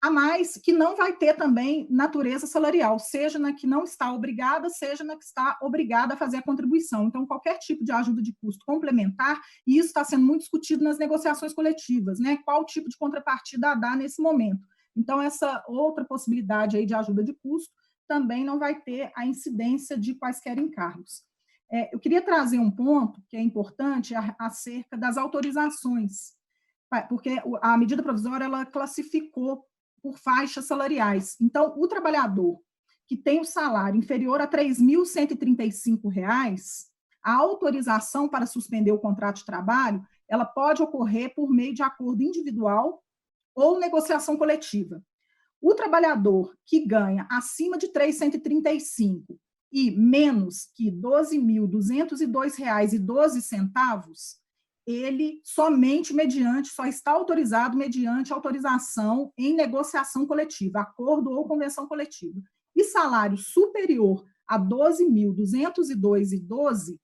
a mais, que não vai ter também natureza salarial, seja na que não está obrigada, seja na que está obrigada a fazer a contribuição. Então, qualquer tipo de ajuda de custo complementar, e isso está sendo muito discutido nas negociações coletivas, né? Qual tipo de contrapartida dá nesse momento. Então, essa outra possibilidade aí de ajuda de custo também não vai ter a incidência de quaisquer encargos. Eu queria trazer um ponto que é importante acerca das autorizações, porque a medida provisória ela classificou por faixas salariais. Então, o trabalhador que tem o salário inferior a R$ 3.135, a autorização para suspender o contrato de trabalho, ela pode ocorrer por meio de acordo individual ou negociação coletiva. O trabalhador que ganha acima de R$ 3.135 e menos que R$ 12.202,12, ele só está autorizado mediante autorização em negociação coletiva, acordo ou convenção coletiva. E salário superior a R$ 12.202,12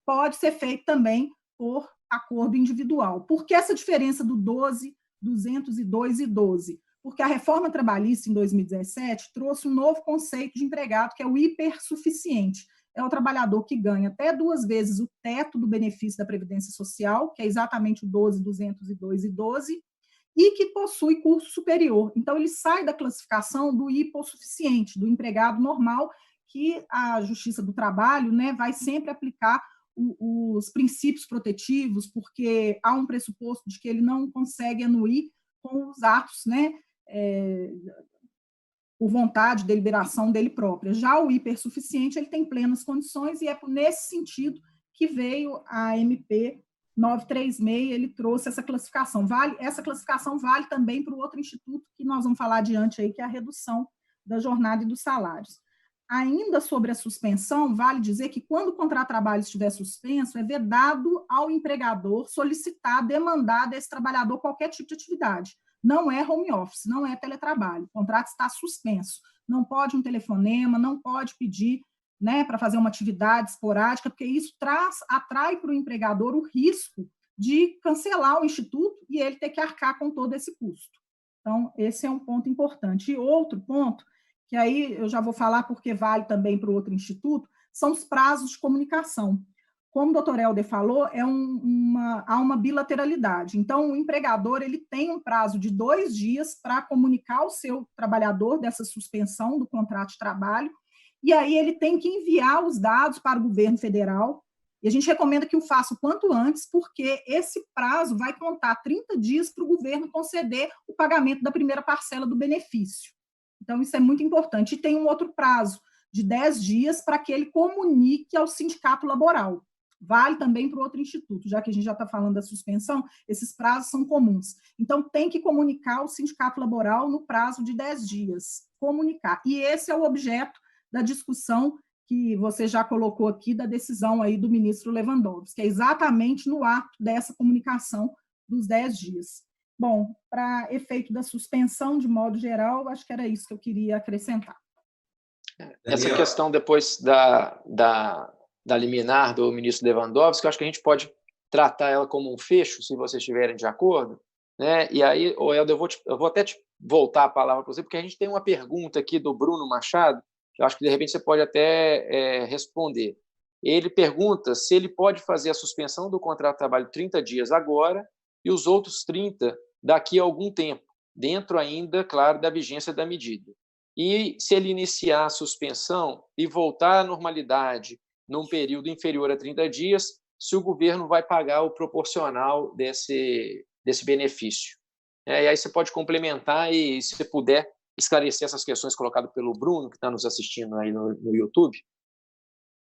pode ser feito também por acordo individual. Por que essa diferença do 12.202,12? Porque a reforma trabalhista em 2017 trouxe um novo conceito de empregado, que é o hipersuficiente. É o trabalhador que ganha até 2 vezes o teto do benefício da Previdência Social, que é exatamente o 12.202,12, e que possui curso superior. Então, ele sai da classificação do hipossuficiente, do empregado normal, que a Justiça do Trabalho, né, vai sempre aplicar os princípios protetivos, porque há um pressuposto de que ele não consegue anuir com os atos, né, por vontade, deliberação dele própria. Já o hipersuficiente, ele tem plenas condições, e é nesse sentido que veio a MP 936, ele trouxe essa classificação. Essa classificação vale também para o outro instituto que nós vamos falar adiante aí, que é a redução da jornada e dos salários. Ainda sobre a suspensão, vale dizer que quando o contrato de trabalho estiver suspenso, é vedado ao empregador solicitar, demandar desse trabalhador qualquer tipo de atividade. Não é home office, não é teletrabalho, o contrato está suspenso. Não pode um telefonema, não pode pedir, né, para fazer uma atividade esporádica, porque isso atrai para o empregador o risco de cancelar o instituto e ele ter que arcar com todo esse custo. Então, esse é um ponto importante. E outro ponto, que aí eu já vou falar porque vale também para o outro instituto, são os prazos de comunicação. Como o doutor Helder falou, há uma bilateralidade. Então, o empregador ele tem um prazo de 2 dias para comunicar ao seu trabalhador dessa suspensão do contrato de trabalho, e aí ele tem que enviar os dados para o governo federal, e a gente recomenda que o faça o quanto antes, porque esse prazo vai contar 30 dias para o governo conceder o pagamento da primeira parcela do benefício. Então, isso é muito importante. E tem um outro prazo de 10 dias para que ele comunique ao sindicato laboral. Vale também para o outro instituto, já que a gente já está falando da suspensão, esses prazos são comuns. Então, tem que comunicar ao sindicato laboral no prazo de 10 dias. Comunicar. E esse é o objeto da discussão que você já colocou aqui da decisão aí do ministro Lewandowski, que é exatamente no ato dessa comunicação dos 10 dias. Bom, para efeito da suspensão, de modo geral, acho que era isso que eu queria acrescentar. Essa questão depois da liminar do ministro Lewandowski, eu acho que a gente pode tratar ela como um fecho, se vocês estiverem de acordo, né? E aí, Helder, eu vou até voltar a palavra para você, porque a gente tem uma pergunta aqui do Bruno Machado, que eu acho que, de repente, você pode até responder. Ele pergunta se ele pode fazer a suspensão do contrato de trabalho 30 dias agora e os outros 30 daqui a algum tempo, dentro ainda, claro, da vigência da medida. E se ele iniciar a suspensão e voltar à normalidade num período inferior a 30 dias, se o governo vai pagar o proporcional desse benefício. E aí você pode complementar e, se você puder, esclarecer essas questões colocadas pelo Bruno, que está nos assistindo aí no YouTube.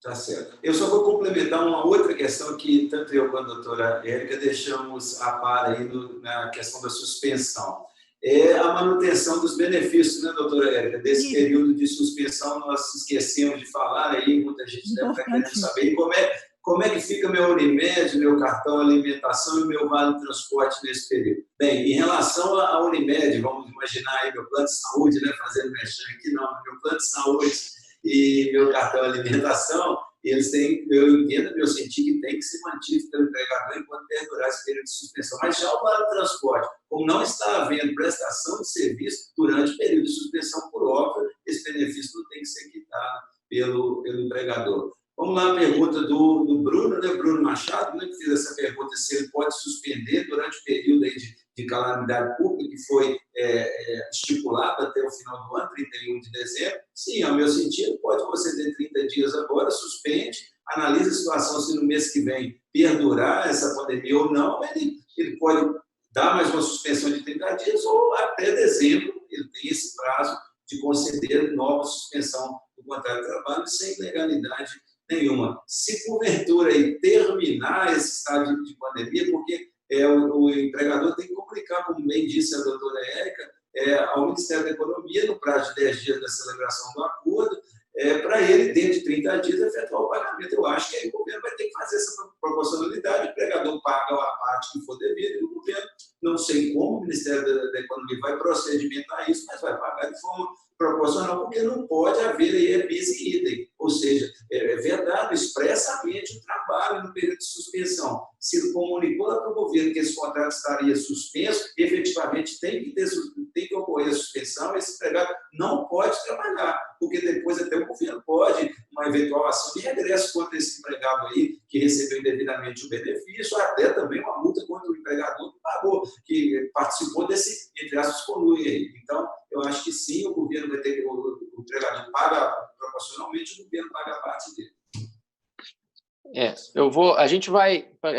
Tá certo. Eu só vou complementar uma outra questão que tanto eu quanto a doutora Érica deixamos a par aí na questão da suspensão. É a manutenção dos benefícios, né, doutora Érica? Desse período de suspensão, nós esquecemos de falar aí, muita gente deve estar querendo saber. E como é que fica meu Unimed, meu cartão alimentação e meu vale transporte nesse período? Bem, em relação à Unimed, vamos imaginar aí meu plano de saúde, né, fazendo mexer aqui, não, meu plano de saúde e meu cartão alimentação, eles têm, eu entendo, eu senti que tem que ser mantido pelo empregador enquanto perdurar esse período de suspensão. Mas já o vale transporte, como não está havendo prestação de serviço durante o período de suspensão, por óbvio, esse benefício não tem que ser quitado pelo empregador. Vamos lá, a pergunta do Bruno, né? Bruno Machado, né, que fez essa pergunta, se ele pode suspender durante o período aí de calamidade pública, que foi estipulado até o final do ano, 31 de dezembro. Sim, ao meu sentido, pode você ter 30 dias agora, suspende, analisa a situação, se no mês que vem perdurar essa pandemia ou não, ele pode dar mais uma suspensão de 30 dias ou até dezembro, ele tem esse prazo de conceder nova suspensão do contrato de trabalho sem legalidade nenhuma. Se porventura aí terminar esse estágio de pandemia, porque o empregador tem que comunicar, como bem disse a doutora Érica, ao Ministério da Economia, no prazo de 10 dias da celebração do acordo, para ele, dentro de 30 dias, efetuar o pagamento. Eu acho que aí o governo vai ter que fazer essa proporcionalidade, o empregador paga a parte que for devida, e o governo, não sei como o Ministério da Economia vai procedimentar isso, mas vai pagar de forma proporcional, porque não pode haver aí bis in idem, ou seja, é vedado expressamente o trabalho no período de suspensão. Se comunicou para o governo que esse contrato estaria suspenso, efetivamente tem que ocorrer a suspensão, esse empregado não pode trabalhar, porque depois até o governo pode, uma eventual ação de regresso contra esse empregado aí, que recebeu indevidamente o benefício, até também uma multa contra o empregador que pagou, que participou desse, entre aspas, conluio aí. Então, eu acho que sim, o governo vai ter que, o empregador paga proporcionalmente, o governo paga a parte dele. A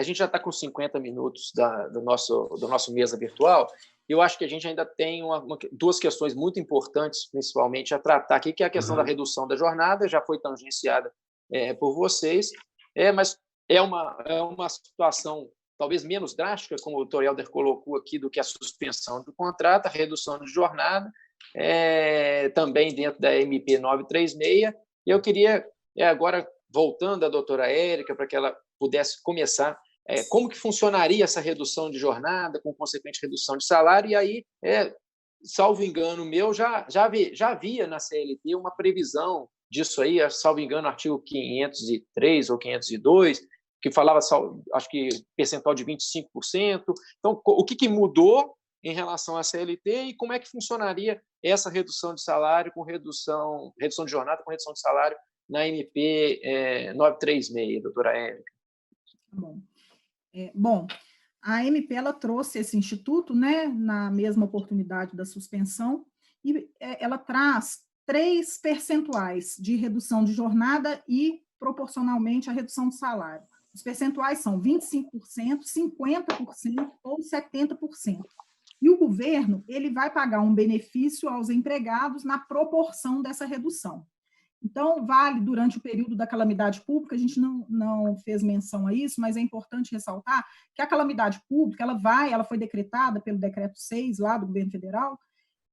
gente já está com 50 minutos do nosso mesa virtual, e eu acho que a gente ainda tem duas questões muito importantes, principalmente, a tratar aqui, que é a questão da redução da jornada, já foi tangenciada por vocês, mas é uma situação talvez menos drástica, como o Dr. Helder colocou aqui, do que a suspensão do contrato, a redução de jornada, também dentro da MP 936. E eu queria, agora, voltando à doutora Érica, para que ela pudesse começar, como que funcionaria essa redução de jornada, com consequente redução de salário, e aí, salvo engano meu, já havia na CLT uma previsão disso aí, salvo engano, artigo 503 ou 502, que falava, acho que, percentual de 25%. Então, o que mudou em relação à CLT e como é que funcionaria essa redução de salário com redução de jornada com redução de salário na MP 936, doutora Érica? Bom, a MP ela trouxe esse instituto, né, na mesma oportunidade da suspensão, e ela traz 3 percentuais de redução de jornada e, proporcionalmente, a redução de salário. Os percentuais são 25%, 50% ou 70%. E o governo ele vai pagar um benefício aos empregados na proporção dessa redução. Então, vale durante o período da calamidade pública, a gente não fez menção a isso, mas é importante ressaltar que a calamidade pública ela foi decretada pelo decreto 6 lá do governo federal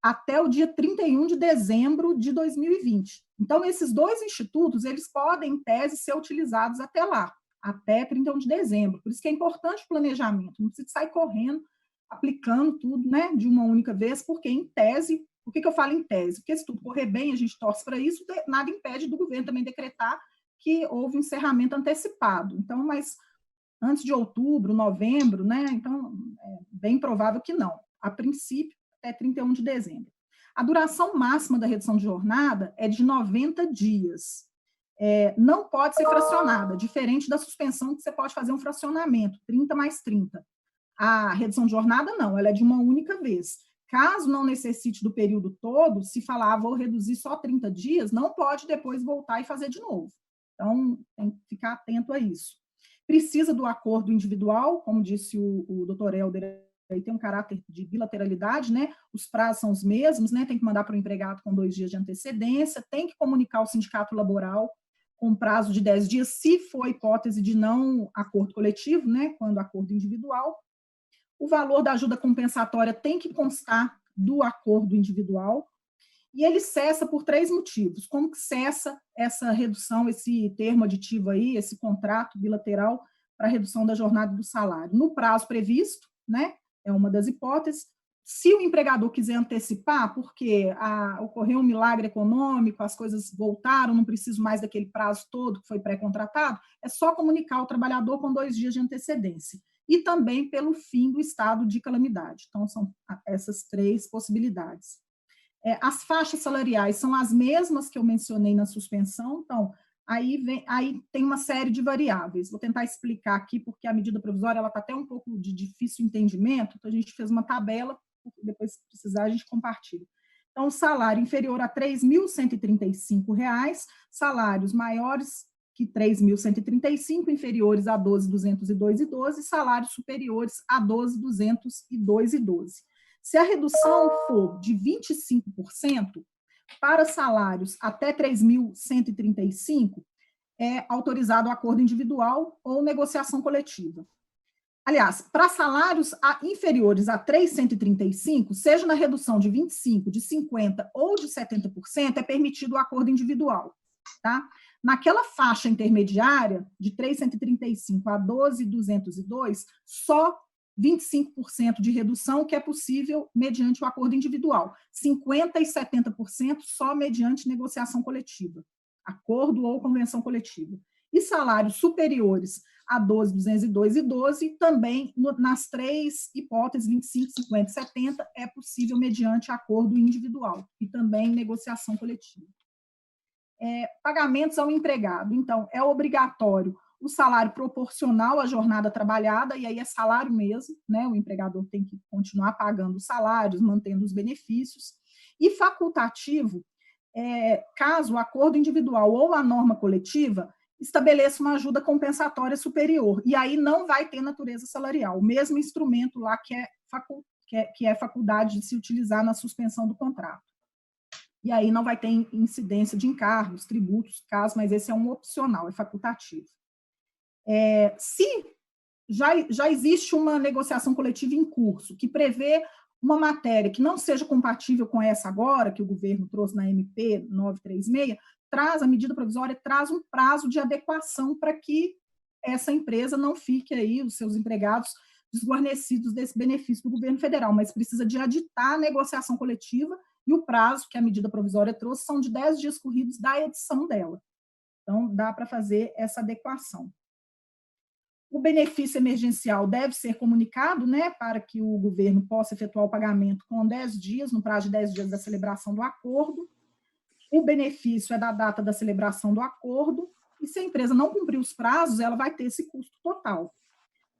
até o dia 31 de dezembro de 2020. Então, esses 2 institutos, eles podem, em tese, ser utilizados até lá, até 31 de dezembro. Por isso que é importante o planejamento, não precisa sair correndo, aplicando tudo, né, de uma única vez, porque, em tese, por que eu falo em tese? Porque se tudo correr bem, a gente torce para isso, nada impede do governo também decretar que houve encerramento antecipado. Então, mas antes de outubro, novembro, né, então, é bem provável que não. A princípio, até 31 de dezembro. A duração máxima da redução de jornada é de 90 dias. Não pode ser fracionada, diferente da suspensão, que você pode fazer um fracionamento, 30 mais 30. A redução de jornada, não, ela é de uma única vez. Caso não necessite do período todo, se falar, vou reduzir só 30 dias, não pode depois voltar e fazer de novo. Então, tem que ficar atento a isso. Precisa do acordo individual, como disse o doutor Helder, aí tem um caráter de bilateralidade, né? Os prazos são os mesmos, né? Tem que mandar para o empregado com 2 dias de antecedência, tem que comunicar ao sindicato laboral com prazo de 10 dias, se for hipótese de não acordo coletivo, né? Quando acordo individual. O valor da ajuda compensatória tem que constar do acordo individual, e ele cessa por 3 motivos. Como que cessa essa redução, esse termo aditivo aí, esse contrato bilateral para redução da jornada do salário? No prazo previsto, né? É uma das hipóteses. Se o empregador quiser antecipar, porque ocorreu um milagre econômico, as coisas voltaram, não preciso mais daquele prazo todo que foi pré-contratado, é só comunicar ao trabalhador com 2 dias de antecedência. E também pelo fim do estado de calamidade. Então, são essas 3 possibilidades. As faixas salariais são as mesmas que eu mencionei na suspensão, então, aí tem uma série de variáveis. Vou tentar explicar aqui, porque a medida provisória está até um pouco de difícil entendimento, então a gente fez uma tabela, depois, se precisar, a gente compartilha. Então, salário inferior a R$ 3.135, salários maiores que 3.135, inferiores a 12.202,12, salários superiores a 12.202,12. Se a redução for de 25%, para salários até 3.135, é autorizado o acordo individual ou negociação coletiva. Aliás, para salários inferiores a 3.135, seja na redução de 25%, de 50% ou de 70%, é permitido o acordo individual. Tá? Naquela faixa intermediária, de 3.135 a 12.202, só 25% de redução que é possível mediante o acordo individual, 50% e 70% só mediante negociação coletiva, acordo ou convenção coletiva. E salários superiores a 12.202,12, também nas 3 hipóteses, 25%, 50% e 70%, é possível mediante acordo individual e também negociação coletiva. Pagamentos ao empregado. Então, é obrigatório o salário proporcional à jornada trabalhada, e aí é salário mesmo, né? O empregador tem que continuar pagando os salários, mantendo os benefícios. E facultativo, caso o acordo individual ou a norma coletiva estabeleça uma ajuda compensatória superior, e aí não vai ter natureza salarial, o mesmo instrumento lá que é faculdade de se utilizar na suspensão do contrato. E aí não vai ter incidência de encargos, tributos, caso, mas esse é um opcional, é facultativo. Se já existe uma negociação coletiva em curso, que prevê uma matéria que não seja compatível com essa agora, que o governo trouxe na MP 936, a medida provisória traz um prazo de adequação para que essa empresa não fique aí, os seus empregados, desguarnecidos desse benefício do governo federal, mas precisa de aditar a negociação coletiva, e o prazo que a medida provisória trouxe são de 10 dias corridos da edição dela. Então, dá para fazer essa adequação. O benefício emergencial deve ser comunicado, né, para que o governo possa efetuar o pagamento com 10 dias, no prazo de 10 dias da celebração do acordo. O benefício é da data da celebração do acordo, e se a empresa não cumprir os prazos, ela vai ter esse custo total.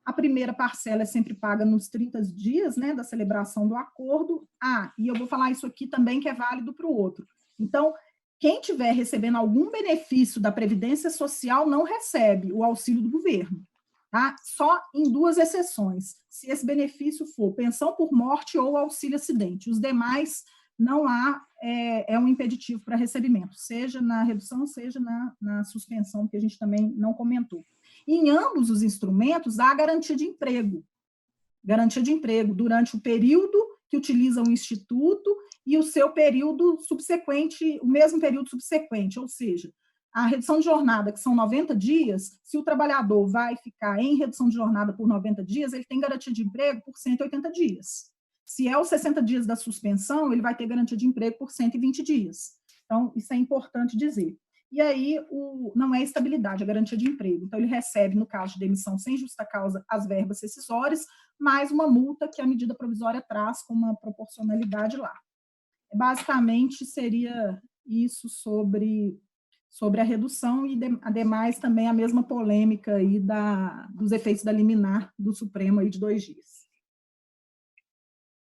A primeira parcela é sempre paga nos 30 dias, né, da celebração do acordo. E eu vou falar isso aqui também, que é válido para o outro. Então, quem estiver recebendo algum benefício da Previdência Social não recebe o auxílio do governo. Tá? Só em 2 exceções, se esse benefício for pensão por morte ou auxílio acidente. Os demais não há um impeditivo para recebimento, seja na redução, seja na suspensão, que a gente também não comentou. Em ambos os instrumentos, há garantia de emprego durante o período que utiliza o instituto e o seu período subsequente, o mesmo período subsequente, ou seja, a redução de jornada, que são 90 dias, se o trabalhador vai ficar em redução de jornada por 90 dias, ele tem garantia de emprego por 180 dias. Se é os 60 dias da suspensão, ele vai ter garantia de emprego por 120 dias. Então, isso é importante dizer. E aí, não é estabilidade, é garantia de emprego. Então, ele recebe, no caso de demissão sem justa causa, as verbas rescisórias, mais uma multa que a medida provisória traz com uma proporcionalidade lá. Basicamente, seria isso sobre a redução e, ademais, também a mesma polêmica aí dos efeitos da liminar do Supremo aí de 2 dias.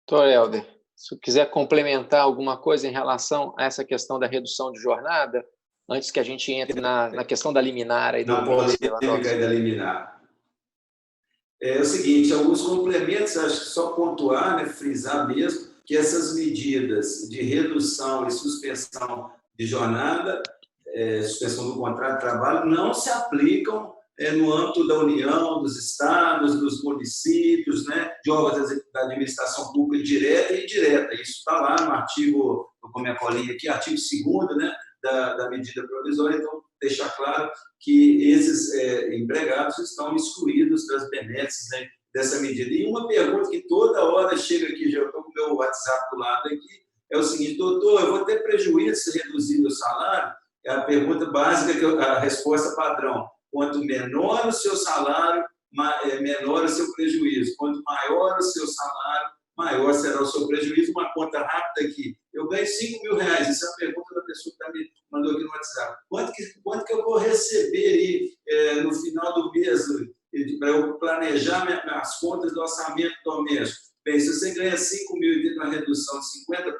Doutor Helder, se quiser complementar alguma coisa em relação a essa questão da redução de jornada, antes que a gente entre na questão da liminar. Aí na polêmica da liminar. É o seguinte, alguns complementos, acho que só pontuar, né, frisar mesmo, que essas medidas de redução e suspensão de jornada, suspensão do contrato de trabalho, não se aplicam no âmbito da União, dos estados, dos municípios, né, de órgãos da administração pública direta e indireta. Isso está lá no artigo, com a minha colinha aqui, artigo 2º, né, da medida provisória. Então, deixar claro que esses empregados estão excluídos das benesses, né, dessa medida. E uma pergunta que toda hora chega aqui, já estou com o meu WhatsApp do lado aqui, é o seguinte: doutor, eu vou ter prejuízo se reduzir meu salário? É a pergunta básica, a resposta padrão. Quanto menor o seu salário, menor o seu prejuízo. Quanto maior o seu salário, maior será o seu prejuízo. Uma conta rápida aqui. Eu ganho R$5.000. Essa é a pergunta da pessoa que me mandou aqui no WhatsApp. Quanto que eu vou receber aí, no final do mês para eu planejar as contas do orçamento doméstico? Bem, se você ganha R$5.000 e tem uma redução de 50%,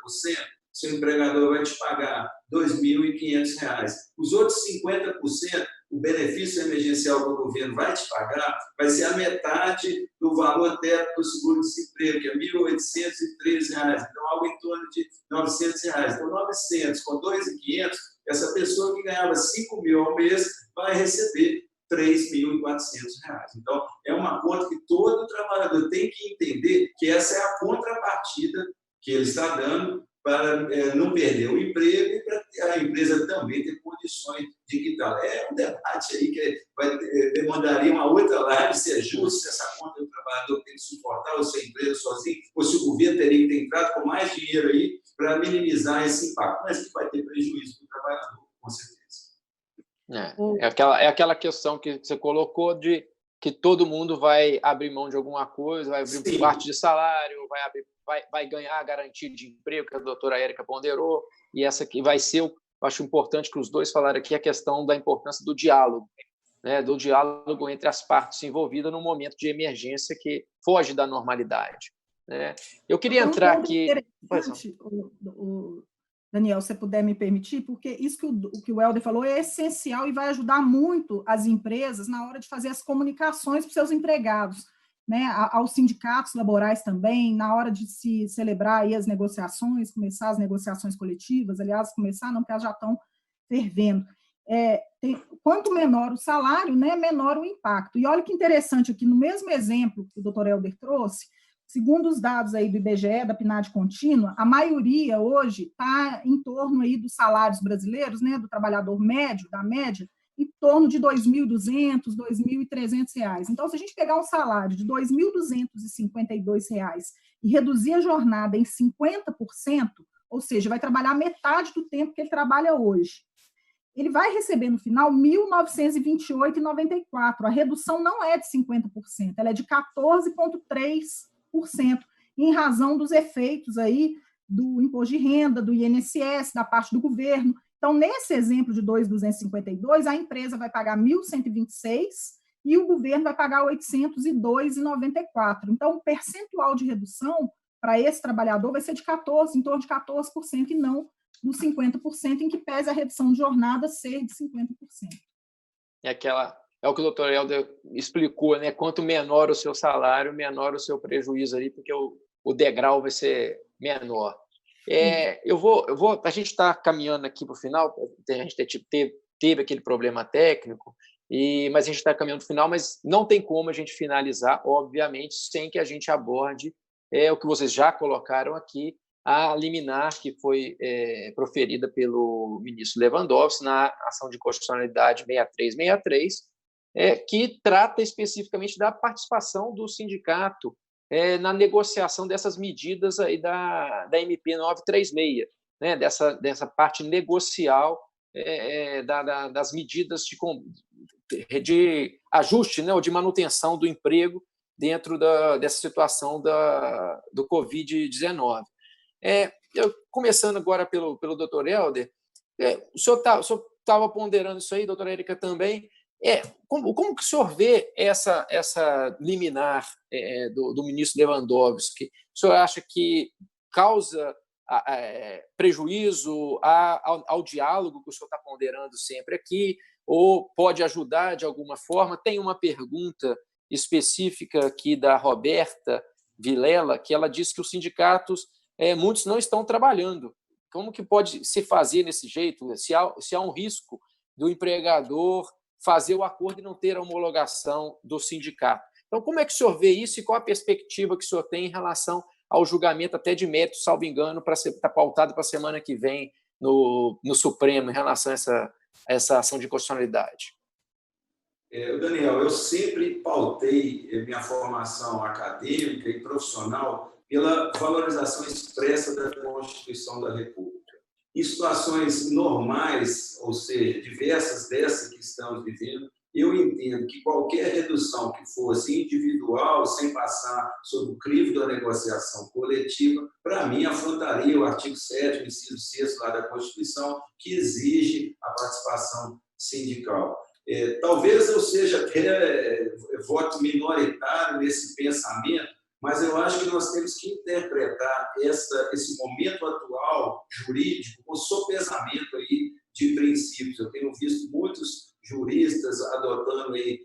seu empregador vai te pagar R$2.500. Os outros 50%, o benefício emergencial que o governo vai te pagar, vai ser a metade do valor teto do seguro-desemprego, que é R$1.813. Então, algo em torno de R$900. Então, 900 com R$2.500, essa pessoa que ganhava R$5.000 ao mês vai receber R$3.400. Então, é uma conta que todo trabalhador tem que entender que essa é a contrapartida que ele está dando para não perder o emprego e para a empresa também ter condições de quitar. É um debate aí que demandaria uma outra live, se é justo, se essa conta do trabalhador tem que suportar, ou se a empresa sozinha, ou se o governo teria que ter entrado com mais dinheiro aí para minimizar esse impacto. Mas que vai ter prejuízo para o trabalhador, com certeza. É aquela questão que você colocou de que todo mundo vai abrir mão de alguma coisa, vai abrir parte de salário, vai ganhar a garantia de emprego, que a doutora Érica ponderou, e essa que vai ser, eu acho importante que os dois falaram aqui, a questão da importância do diálogo, né, do diálogo entre as partes envolvidas num momento de emergência que foge da normalidade. Né? Eu queria entrar aqui... Daniel, se você puder me permitir, porque isso que o Helder falou é essencial e vai ajudar muito as empresas na hora de fazer as comunicações para os seus empregados, né, aos sindicatos laborais também, na hora de se celebrar aí as negociações, começar as negociações coletivas, aliás, começar não, porque elas já estão fervendo. Quanto menor o salário, né, menor o impacto. E olha que interessante aqui, no mesmo exemplo que o doutor Helder trouxe, segundo os dados aí do IBGE, da PNAD contínua, a maioria hoje está em torno aí dos salários brasileiros, né, do trabalhador médio, da média, em torno de R$ 2.200, R$ 2.300. Então, se a gente pegar um salário de R$ 2.252 e reduzir a jornada em 50%, ou seja, vai trabalhar metade do tempo que ele trabalha hoje, ele vai receber no final R$ 1.928,94. A redução não é de 50%, ela é de 14,3%. Em razão dos efeitos aí do imposto de renda, do INSS, da parte do governo. Então, nesse exemplo de 2.252, a empresa vai pagar 1.126 e o governo vai pagar 802,94. Então, o percentual de redução para esse trabalhador vai ser de 14%, em torno de 14%, e não dos 50%, em que pese a redução de jornada ser de 50%. É o que o doutor Helder explicou, né? Quanto menor o seu salário, menor o seu prejuízo ali, porque o degrau vai ser menor. A gente está caminhando aqui para o final, a gente teve aquele problema técnico, mas a gente está caminhando para o final, mas não tem como a gente finalizar, obviamente, sem que a gente aborde é o que vocês já colocaram aqui, a liminar que foi proferida pelo ministro Lewandowski na ação de constitucionalidade 6363, que trata especificamente da participação do sindicato na negociação dessas medidas aí da MP 936, né, dessa parte negocial das medidas de ajuste, né, ou de manutenção do emprego dentro dessa situação do Covid-19. Começando agora pelo doutor Helder, o senhor estava ponderando isso aí, doutora Érica também. Como que o senhor vê essa liminar do ministro Lewandowski? O senhor acha que causa prejuízo ao diálogo que o senhor está ponderando sempre aqui, ou pode ajudar de alguma forma? Tem uma pergunta específica aqui da Roberta Vilela, que ela diz que os sindicatos, muitos não estão trabalhando. Como que pode se fazer desse jeito? Se há um risco do empregador fazer o acordo e não ter a homologação do sindicato. Então, como é que o senhor vê isso e qual a perspectiva que o senhor tem em relação ao julgamento até de mérito, salvo engano, para estar pautado para a semana que vem no Supremo em relação a essa ação de constitucionalidade? Daniel, eu sempre pautei minha formação acadêmica e profissional pela valorização expressa da Constituição da República. Em situações normais, ou seja, diversas dessas que estamos vivendo, eu entendo que qualquer redução que fosse individual, sem passar sob o crivo da negociação coletiva, para mim, afrontaria o artigo 7º, inciso 6º lá da Constituição, que exige a participação sindical. Talvez eu seja até voto minoritário nesse pensamento, mas eu acho que nós temos que interpretar esse momento atual jurídico com sopesamento aí de princípios. Eu tenho visto muitos juristas adotando aí,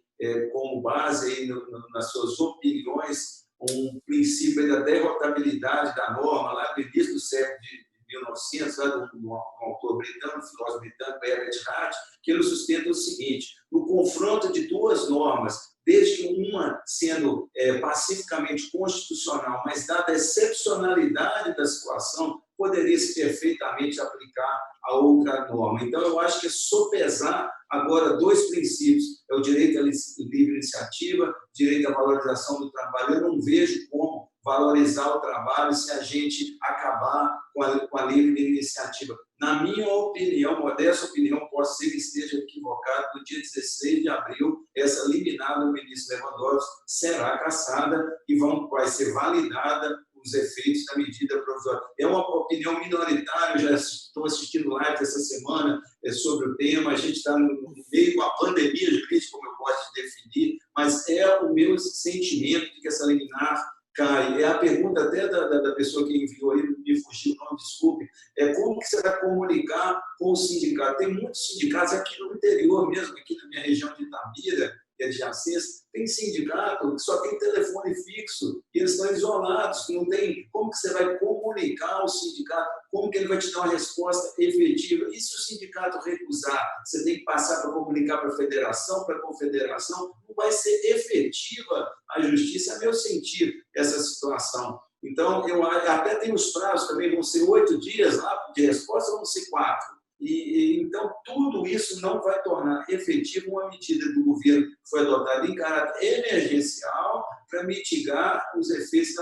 como base aí nas suas opiniões um princípio da derrotabilidade da norma lá do início do século de 1900, lá do autor britânico, filósofo britânico, Herbert Hart, que ele sustenta o seguinte: no confronto de duas normas, desde que uma sendo pacificamente constitucional, mas dada a excepcionalidade da situação, poderia-se perfeitamente aplicar a outra norma. Então, eu acho que é sopesar agora dois princípios: é o direito à livre iniciativa, direito à valorização do trabalho. Eu não vejo como valorizar o trabalho se a gente acabar com a livre iniciativa. Na minha opinião, modesta opinião, posso ser que esteja equivocado, no dia 16 de abril, essa liminar do ministro Lewandowski será cassada e vai ser validada os efeitos da medida provisória. É uma opinião minoritária, eu já estou assistindo live essa semana sobre o tema, a gente está no meio de uma pandemia jurídica, como eu gosto de definir, mas é o meu sentimento de que essa liminar cai. É a pergunta até da pessoa que enviou aí, me fugiu o nome, desculpe, como que você vai comunicar com o sindicato? Tem muitos sindicatos aqui no interior mesmo, aqui na minha região de Itabira, que é de Assis, tem sindicato que só tem telefone fixo, e eles estão isolados, não tem. Como que você vai comunicar ao sindicato? Como que ele vai te dar uma resposta efetiva? E se o sindicato recusar? Você tem que passar para comunicar para a federação, para a confederação? Não vai ser efetiva a justiça, é meu sentir essa situação. Então, eu até tenho os prazos também, vão ser 8 dias lá de resposta, vão ser 4. Então, tudo isso não vai tornar efetiva uma medida do governo que foi adotada em caráter emergencial para mitigar os efeitos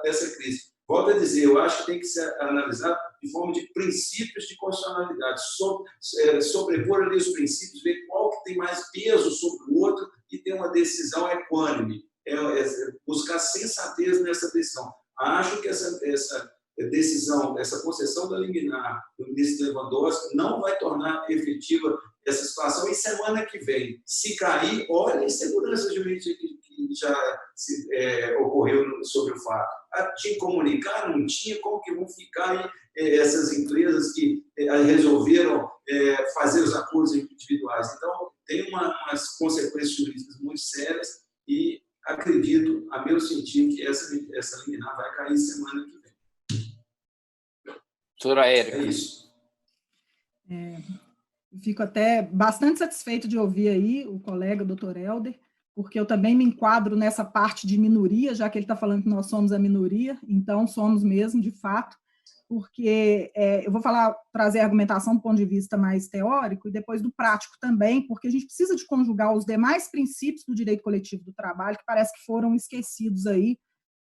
dessa crise. Volto a dizer, eu acho que tem que ser analisado de forma de princípios de constitucionalidade, sobrepor ali os princípios, ver qual que tem mais peso sobre o outro e ter uma decisão equânime, buscar sensatez nessa decisão. Acho que essa decisão, essa concessão da liminar do ministro Lewandowski não vai tornar efetiva essa situação. E semana que vem, se cair, olha a insegurança jurídica que já ocorreu sobre o fato. Tinha que comunicar, não tinha, como que vão ficar essas empresas que resolveram fazer os acordos individuais? Então, tem umas consequências jurídicas muito sérias e acredito, a meu sentir, que essa liminar vai cair semana que vem. Doutora Érica. É isso. Fico até bastante satisfeito de ouvir aí o colega, doutor Helder, porque eu também me enquadro nessa parte de minoria, já que ele está falando que nós somos a minoria, então somos mesmo, de fato, porque eu vou trazer a argumentação do ponto de vista mais teórico e depois do prático também, porque a gente precisa de conjugar os demais princípios do direito coletivo do trabalho, que parece que foram esquecidos aí,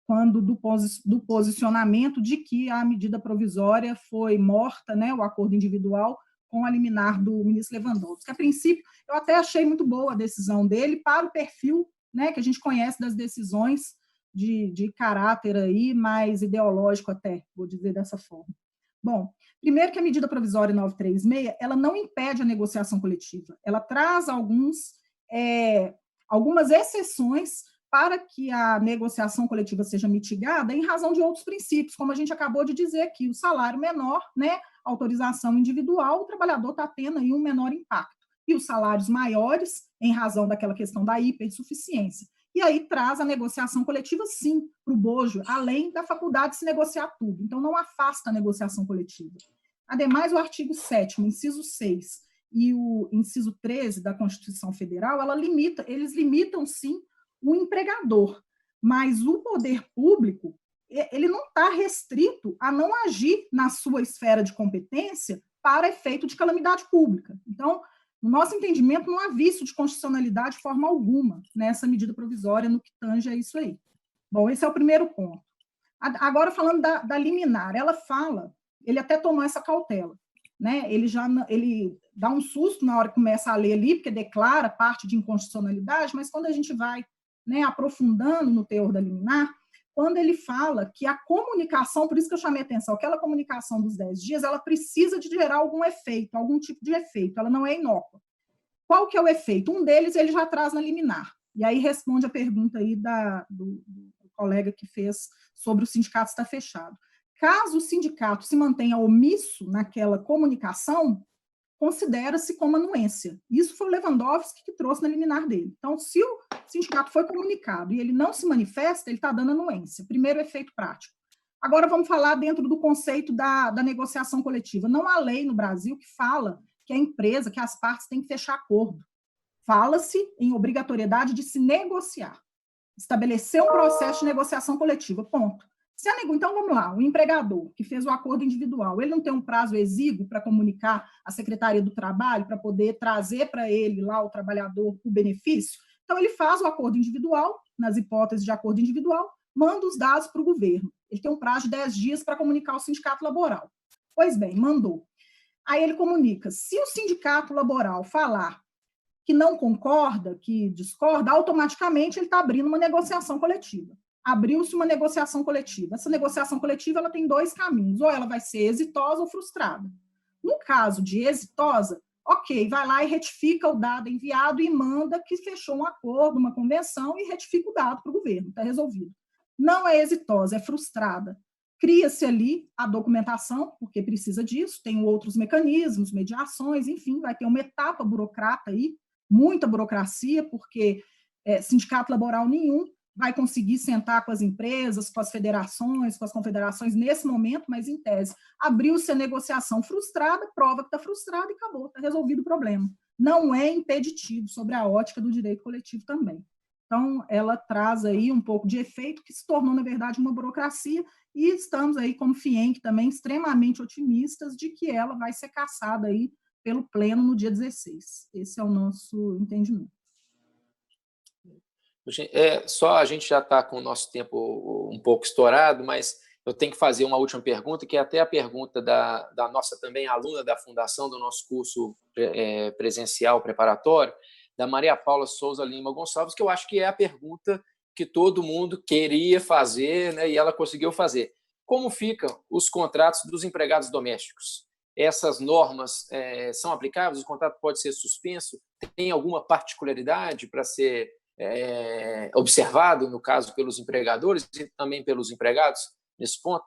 quando do posicionamento de que a medida provisória foi morta, né, o acordo individual, com a liminar do ministro Lewandowski. A princípio, eu até achei muito boa a decisão dele para o perfil, né, que a gente conhece das decisões de caráter aí, mais ideológico até, vou dizer dessa forma. Bom, primeiro que a medida provisória 936, ela não impede a negociação coletiva, ela traz algumas exceções para que a negociação coletiva seja mitigada em razão de outros princípios, como a gente acabou de dizer aqui, o salário menor, né, autorização individual, o trabalhador está tendo aí um menor impacto, e os salários maiores, em razão daquela questão da hipersuficiência. E aí traz a negociação coletiva, sim, para o bojo, além da faculdade de se negociar tudo. Então, não afasta a negociação coletiva. Ademais, o artigo 7º, inciso 6, e o inciso 13 da Constituição Federal, eles limitam, sim, o empregador, mas o poder público, ele não está restrito a não agir na sua esfera de competência para efeito de calamidade pública. Então, no nosso entendimento, não há vício de constitucionalidade de forma alguma nessa medida provisória no que tange a isso aí. Bom, esse é o primeiro ponto. Agora, falando da liminar, ela fala, ele até tomou essa cautela, né? Ele dá um susto na hora que começa a ler ali, porque declara parte de inconstitucionalidade, mas quando a gente vai, né, aprofundando no teor da liminar, quando ele fala que a comunicação, por isso que eu chamei a atenção, aquela comunicação dos 10 dias, ela precisa de gerar algum efeito, algum tipo de efeito, ela não é inócua. Qual que é o efeito? Um deles ele já traz na liminar, e aí responde a pergunta aí do colega que fez sobre o sindicato estar fechado. Caso o sindicato se mantenha omisso naquela comunicação, considera-se como anuência. Isso foi o Lewandowski que trouxe na liminar dele. Então, se o sindicato foi comunicado e ele não se manifesta, ele está dando anuência. Primeiro efeito prático. Agora vamos falar dentro do conceito da negociação coletiva. Não há lei no Brasil que fala que a empresa, que as partes têm que fechar acordo. Fala-se em obrigatoriedade de se negociar. Estabelecer um processo de negociação coletiva, ponto. Então, vamos lá, o empregador que fez o acordo individual, ele não tem um prazo exíguo para comunicar à Secretaria do Trabalho, para poder trazer para ele, lá, o trabalhador, o benefício? Então, ele faz o acordo individual, nas hipóteses de acordo individual, manda os dados para o governo. Ele tem um prazo de 10 dias para comunicar ao sindicato laboral. Pois bem, mandou. Aí ele comunica. Se o sindicato laboral falar que não concorda, que discorda, automaticamente ele está abrindo uma negociação coletiva. Abriu-se uma negociação coletiva. Essa negociação coletiva ela tem dois caminhos, ou ela vai ser exitosa ou frustrada. No caso de exitosa, ok, vai lá e retifica o dado enviado e manda que fechou um acordo, uma convenção, e retifica o dado para o governo, está resolvido. Não é exitosa, é frustrada. Cria-se ali a documentação, porque precisa disso, tem outros mecanismos, mediações, enfim, vai ter uma etapa burocrata aí, muita burocracia, porque sindicato laboral nenhum vai conseguir sentar com as empresas, com as federações, com as confederações nesse momento, mas em tese, abriu-se a negociação frustrada, prova que está frustrada e acabou, está resolvido o problema. Não é impeditivo sobre a ótica do direito coletivo também. Então, ela traz aí um pouco de efeito que se tornou, na verdade, uma burocracia e estamos aí, como FIENC, também extremamente otimistas de que ela vai ser cassada aí pelo Pleno no dia 16. Esse é o nosso entendimento. Só a gente já está com o nosso tempo um pouco estourado, mas eu tenho que fazer uma última pergunta, que é até a pergunta da nossa também aluna da Fundação, do nosso curso presencial preparatório, da Maria Paula Souza Lima Gonçalves, que eu acho que é a pergunta que todo mundo queria fazer, né, e ela conseguiu fazer. Como ficam os contratos dos empregados domésticos? Essas normas são aplicáveis? O contrato pode ser suspenso? Tem alguma particularidade para ser observado, no caso, pelos empregadores e também pelos empregados, nesse ponto?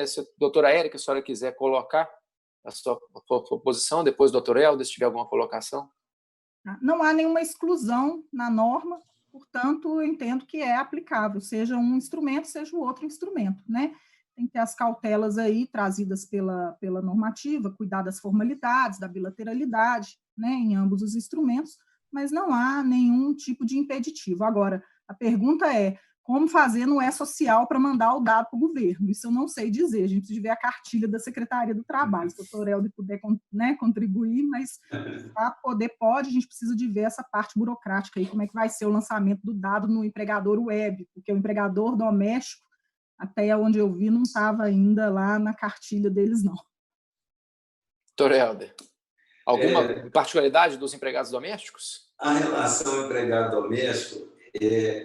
Se a doutora Érica, a senhora quiser colocar a sua posição, depois, doutor Helder, se tiver alguma colocação. Não há nenhuma exclusão na norma, portanto, eu entendo que é aplicável, seja um instrumento, seja o outro instrumento, né? Tem que ter as cautelas aí trazidas pela normativa, cuidar das formalidades, da bilateralidade, né, em ambos os instrumentos, mas não há nenhum tipo de impeditivo. Agora, a pergunta é, como fazer no E-Social para mandar o dado para o governo? Isso eu não sei dizer, a gente precisa ver a cartilha da Secretaria do Trabalho, se o doutor Helder puder, né, contribuir, mas para poder, a gente precisa de ver essa parte burocrática aí, como é que vai ser o lançamento do dado no empregador web, porque o empregador doméstico, até onde eu vi, não estava ainda lá na cartilha deles, não. Doutor Helder, alguma particularidade dos empregados domésticos? A relação empregado doméstico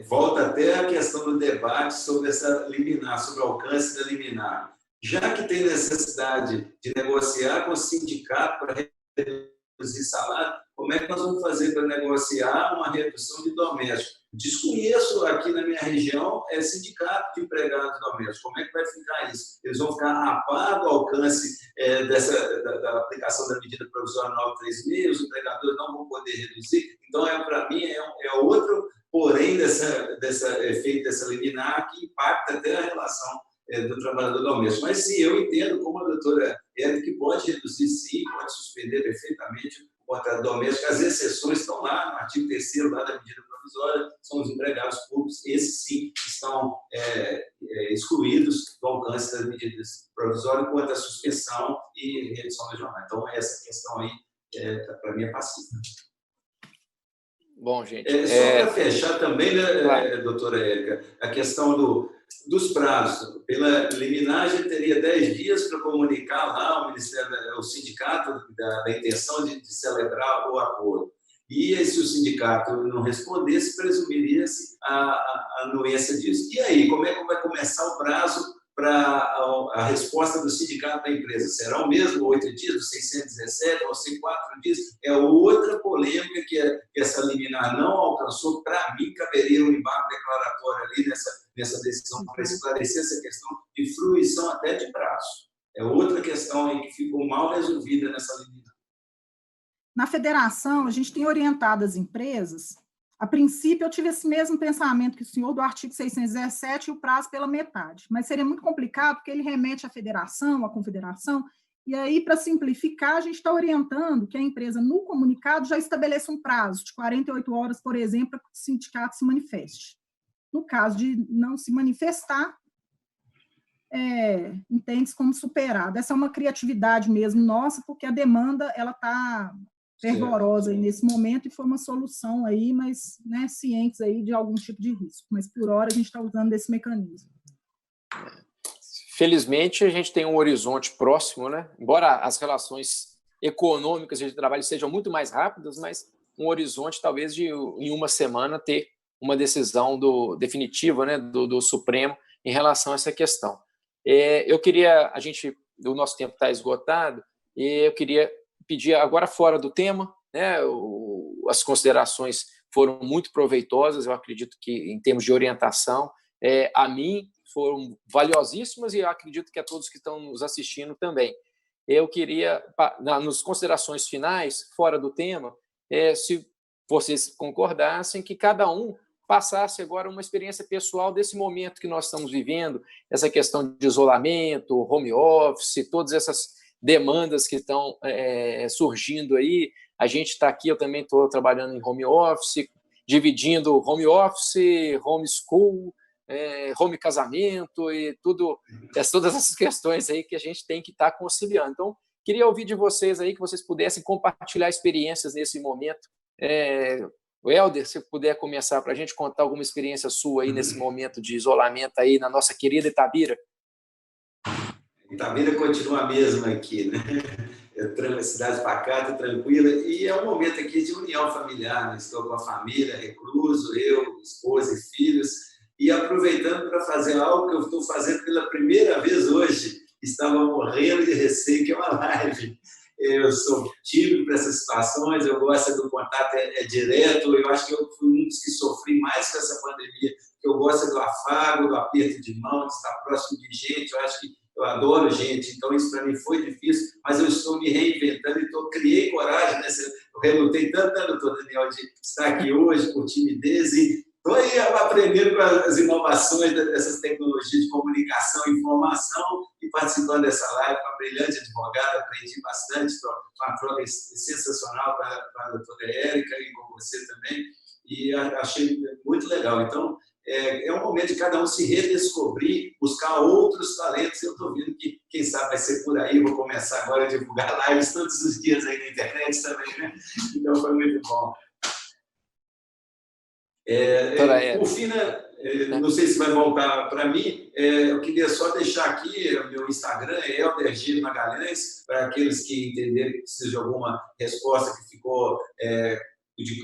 volta até a questão do debate sobre essa liminar, sobre o alcance da liminar. Já que tem necessidade de negociar com o sindicato para reduzir salário, como é que nós vamos fazer para negociar uma redução de domésticos? Desconheço aqui na minha região sindicato de empregados domésticos. Como é que vai ficar isso? Eles vão ficar a par do alcance da aplicação da medida provisória 936, os empregadores não vão poder reduzir. Então, para mim, é outro porém dessa efeito dessa liminar que impacta até a relação do trabalhador doméstico. Mas sim, eu entendo como a doutora Érica que pode reduzir sim, pode suspender perfeitamente o contrato doméstico. As exceções estão lá no artigo 3º lá da medida provisória, são os empregados públicos, esses sim estão excluídos do alcance das medidas provisórias quanto à suspensão e redução da jornada. Então, essa questão aí, para mim, é pacífica. Bom, gente. Só para fechar também, né, claro. doutora Érica, a questão dos prazos. Pela liminar, a gente teria 10 dias para comunicar lá ao sindicato da intenção de celebrar o acordo. E se o sindicato não respondesse, presumiria-se a anuência disso. E aí, como é que vai começar o prazo para a resposta do sindicato da empresa? Será o mesmo 8 dias, dos 617, ou 4 dias? É outra polêmica que essa liminar não alcançou. Para mim, caberia um embargo declaratório ali nessa decisão para esclarecer essa questão de fruição até de prazo. É outra questão aí que ficou mal resolvida nessa liminar. Na federação, a gente tem orientado as empresas. A princípio, eu tive esse mesmo pensamento que o senhor do artigo 617 e o prazo pela metade, mas seria muito complicado porque ele remete à federação, à confederação, e aí, para simplificar, a gente está orientando que a empresa, no comunicado, já estabeleça um prazo de 48 horas, por exemplo, para que o sindicato se manifeste. No caso de não se manifestar, entende-se como superado. Essa é uma criatividade mesmo nossa, porque a demanda está fervorosa aí nesse momento e foi uma solução aí, mas né, cientes aí de algum tipo de risco. Mas por hora a gente está usando desse mecanismo. Felizmente a gente tem um horizonte próximo, né? Embora as relações econômicas de trabalho sejam muito mais rápidas, mas um horizonte talvez de em uma semana ter uma decisão definitiva, né, do Supremo em relação a essa questão. O nosso tempo está esgotado, e eu queria pedir agora fora do tema, né, as considerações foram muito proveitosas, eu acredito que em termos de orientação, a mim foram valiosíssimas e eu acredito que a todos que estão nos assistindo também. Eu queria, nas considerações finais, fora do tema, se vocês concordassem, que cada um passasse agora uma experiência pessoal desse momento que nós estamos vivendo, essa questão de isolamento, home office, todas essas demandas que estão surgindo aí. A gente está aqui, eu também estou trabalhando em home office, dividindo home office, home school, home casamento e todas essas questões aí que a gente tem que estar conciliando. Então, queria ouvir de vocês aí, que vocês pudessem compartilhar experiências nesse momento. O Helder, se puder começar para a gente contar alguma experiência sua aí nesse momento de isolamento aí na nossa querida Itabira. Itabira continua a mesma aqui, né? Cidade pacata, tranquila, e é um momento aqui de união familiar, né? Estou com a família, recluso, eu, esposa e filhos, e aproveitando para fazer algo que eu estou fazendo pela primeira vez hoje. Estava morrendo de receio, que é uma live. Eu sou tímido para essas situações, eu gosto do contato direto, eu acho que eu fui um dos que sofri mais com essa pandemia, que eu gosto do afago, do aperto de mão, de estar próximo de gente, eu acho que eu adoro gente, então isso para mim foi difícil, mas eu estou me reinventando e criei coragem, né? Eu relutei tanto, doutor Daniel, de estar aqui hoje por timidez e estou aí aprendendo com as inovações dessas tecnologias de comunicação e informação e participando dessa live com a brilhante advogada, aprendi bastante, foi uma troca sensacional com a doutora Érica e com você também, e achei muito legal. Então, é um momento de cada um se redescobrir, buscar outros talentos. Eu estou vendo que, quem sabe, vai ser por aí. Vou começar agora a divulgar lives todos os dias aí na internet também, né? Então, foi muito bom. Por fim, né, não sei se vai voltar para mim, eu queria só deixar aqui, meu Instagram é Elder G. Magalhães, para aqueles que entenderem que precisa de alguma resposta que ficou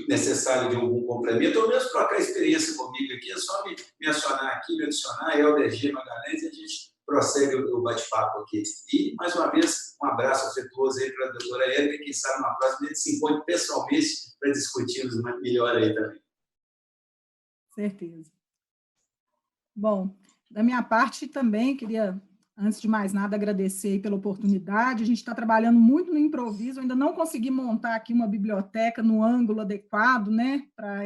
necessário de algum complemento, ou mesmo trocar experiência comigo aqui, é só me acionar aqui, me adicionar, Elder G. Magalhães, e a gente prossegue o bate-papo aqui. E, mais uma vez, um abraço afetuoso aí para a doutora Érica, quem sabe na próxima a gente se encontre pessoalmente para discutirmos melhor aí também. Certeza. Bom, da minha parte também, queria, antes de mais nada, agradecer aí pela oportunidade. A gente está trabalhando muito no improviso, eu ainda não consegui montar aqui uma biblioteca no ângulo adequado, né, para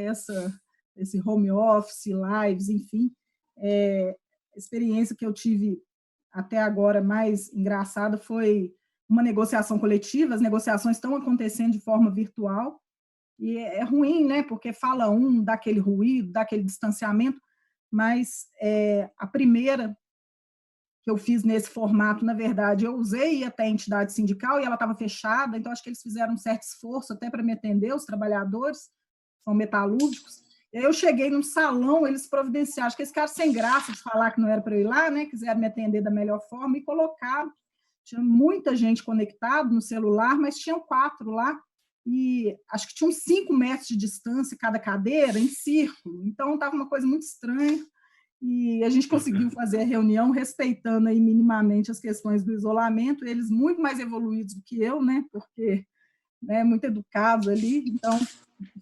esse home office, lives, enfim. A experiência que eu tive até agora mais engraçada foi uma negociação coletiva. As negociações estão acontecendo de forma virtual, e é ruim, né, porque fala daquele ruído, daquele distanciamento, mas a primeira que eu fiz nesse formato, na verdade, eu usei até a entidade sindical e ela estava fechada, então acho que eles fizeram um certo esforço até para me atender, os trabalhadores, são metalúrgicos. E aí eu cheguei num salão, eles providenciaram, acho que esse cara sem graça de falar que não era para eu ir lá, né, quiseram me atender da melhor forma e colocaram. Tinha muita gente conectada no celular, mas tinham 4 lá, e acho que tinha uns 5 metros de distância cada cadeira, em círculo, então estava uma coisa muito estranha, e a gente conseguiu fazer a reunião respeitando aí minimamente as questões do isolamento, eles muito mais evoluídos do que eu, né, porque, né, muito educados ali, então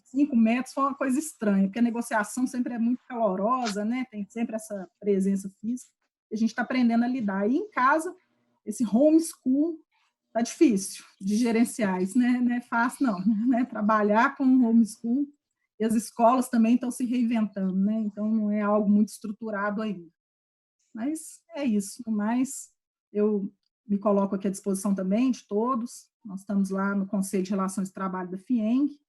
5 metros foi uma coisa estranha, porque a negociação sempre é muito calorosa, né, tem sempre essa presença física, e a gente está aprendendo a lidar. E em casa, esse homeschool está difícil de gerenciar, isso não é fácil, não, né? Trabalhar com homeschool, e as escolas também estão se reinventando, né? Então não é algo muito estruturado ainda. Mas é isso, no mais, eu me coloco aqui à disposição também de todos, nós estamos lá no Conselho de Relações de Trabalho da FIENG,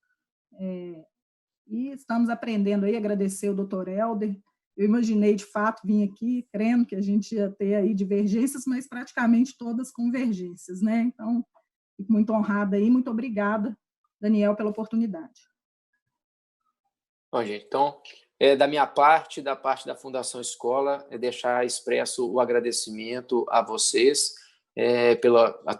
e estamos aprendendo aí, agradecer o doutor Helder. Eu imaginei, de fato, vim aqui crendo que a gente ia ter aí divergências, mas praticamente todas convergências, né? Então, fico muito honrada aí, muito obrigada, Daniel, pela oportunidade. Bom, gente, então, da minha parte, da parte da Fundação Escola, deixar expresso o agradecimento a vocês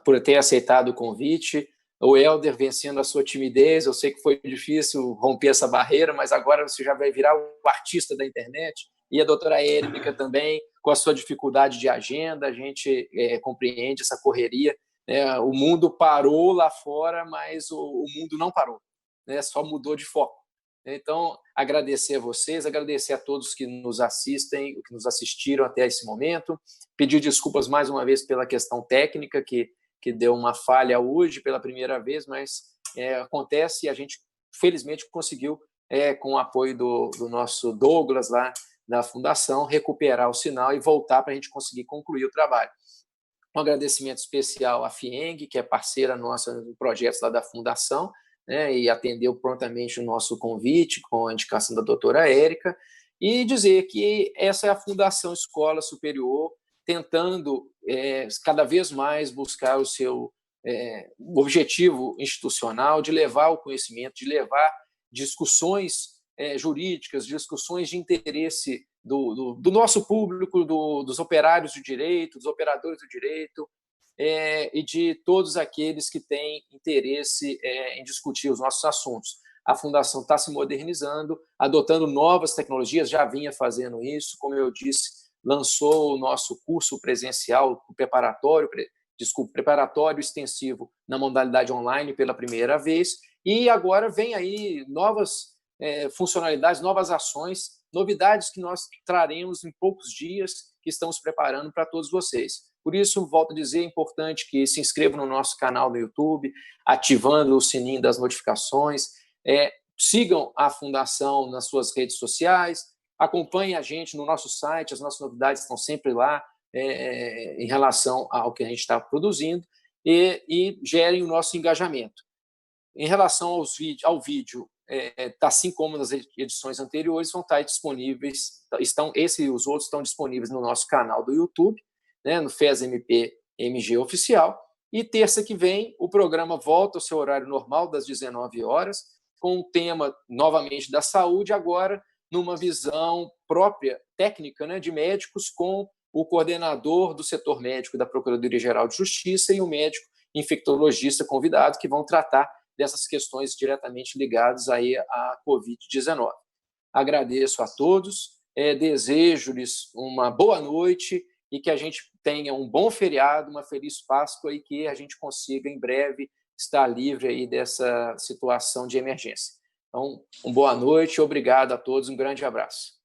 por ter aceitado o convite, o Helder vencendo a sua timidez, eu sei que foi difícil romper essa barreira, mas agora você já vai virar o artista da internet, e a doutora Érica também, com a sua dificuldade de agenda, a gente compreende essa correria, né? O mundo parou lá fora, mas o mundo não parou, né? Só mudou de foco. Então, agradecer a vocês, agradecer a todos que nos assistem, que nos assistiram até esse momento, pedir desculpas mais uma vez pela questão técnica, que deu uma falha hoje pela primeira vez, mas acontece, e a gente, felizmente, conseguiu, com o apoio do nosso Douglas, lá da Fundação, recuperar o sinal e voltar para a gente conseguir concluir o trabalho. Um agradecimento especial à FIENG, que é parceira nossa no projeto lá da Fundação, né, e atendeu prontamente o nosso convite com a indicação da doutora Érica, e dizer que essa é a Fundação Escola Superior, tentando cada vez mais buscar o seu objetivo institucional de levar o conhecimento, de levar discussões jurídicas, discussões de interesse do nosso público, dos operários do direito, dos operadores do direito, e de todos aqueles que têm interesse em discutir os nossos assuntos. A Fundação está se modernizando, adotando novas tecnologias, já vinha fazendo isso, como eu disse, lançou o nosso curso presencial, preparatório extensivo na modalidade online pela primeira vez, e agora vem aí novas funcionalidades, novas ações, novidades que nós traremos em poucos dias, que estamos preparando para todos vocês. Por isso, volto a dizer, é importante que se inscrevam no nosso canal no YouTube, ativando o sininho das notificações, sigam a Fundação nas suas redes sociais, acompanhem a gente no nosso site, as nossas novidades estão sempre lá, em relação ao que a gente está produzindo e gerem o nosso engajamento. Em relação ao vídeo, assim como nas edições anteriores, vão estar disponíveis, esse e os outros estão disponíveis no nosso canal do YouTube, né, no FES-MP MG Oficial, e terça que vem o programa volta ao seu horário normal, das 19 horas, com o tema, novamente, da saúde, agora numa visão própria, técnica, né, de médicos, com o coordenador do setor médico da Procuradoria-Geral de Justiça e o médico infectologista convidado, que vão tratar dessas questões diretamente ligadas aí à Covid-19. Agradeço a todos, desejo-lhes uma boa noite e que a gente tenha um bom feriado, uma feliz Páscoa e que a gente consiga, em breve, estar livre aí dessa situação de emergência. Então, uma boa noite, obrigado a todos, um grande abraço.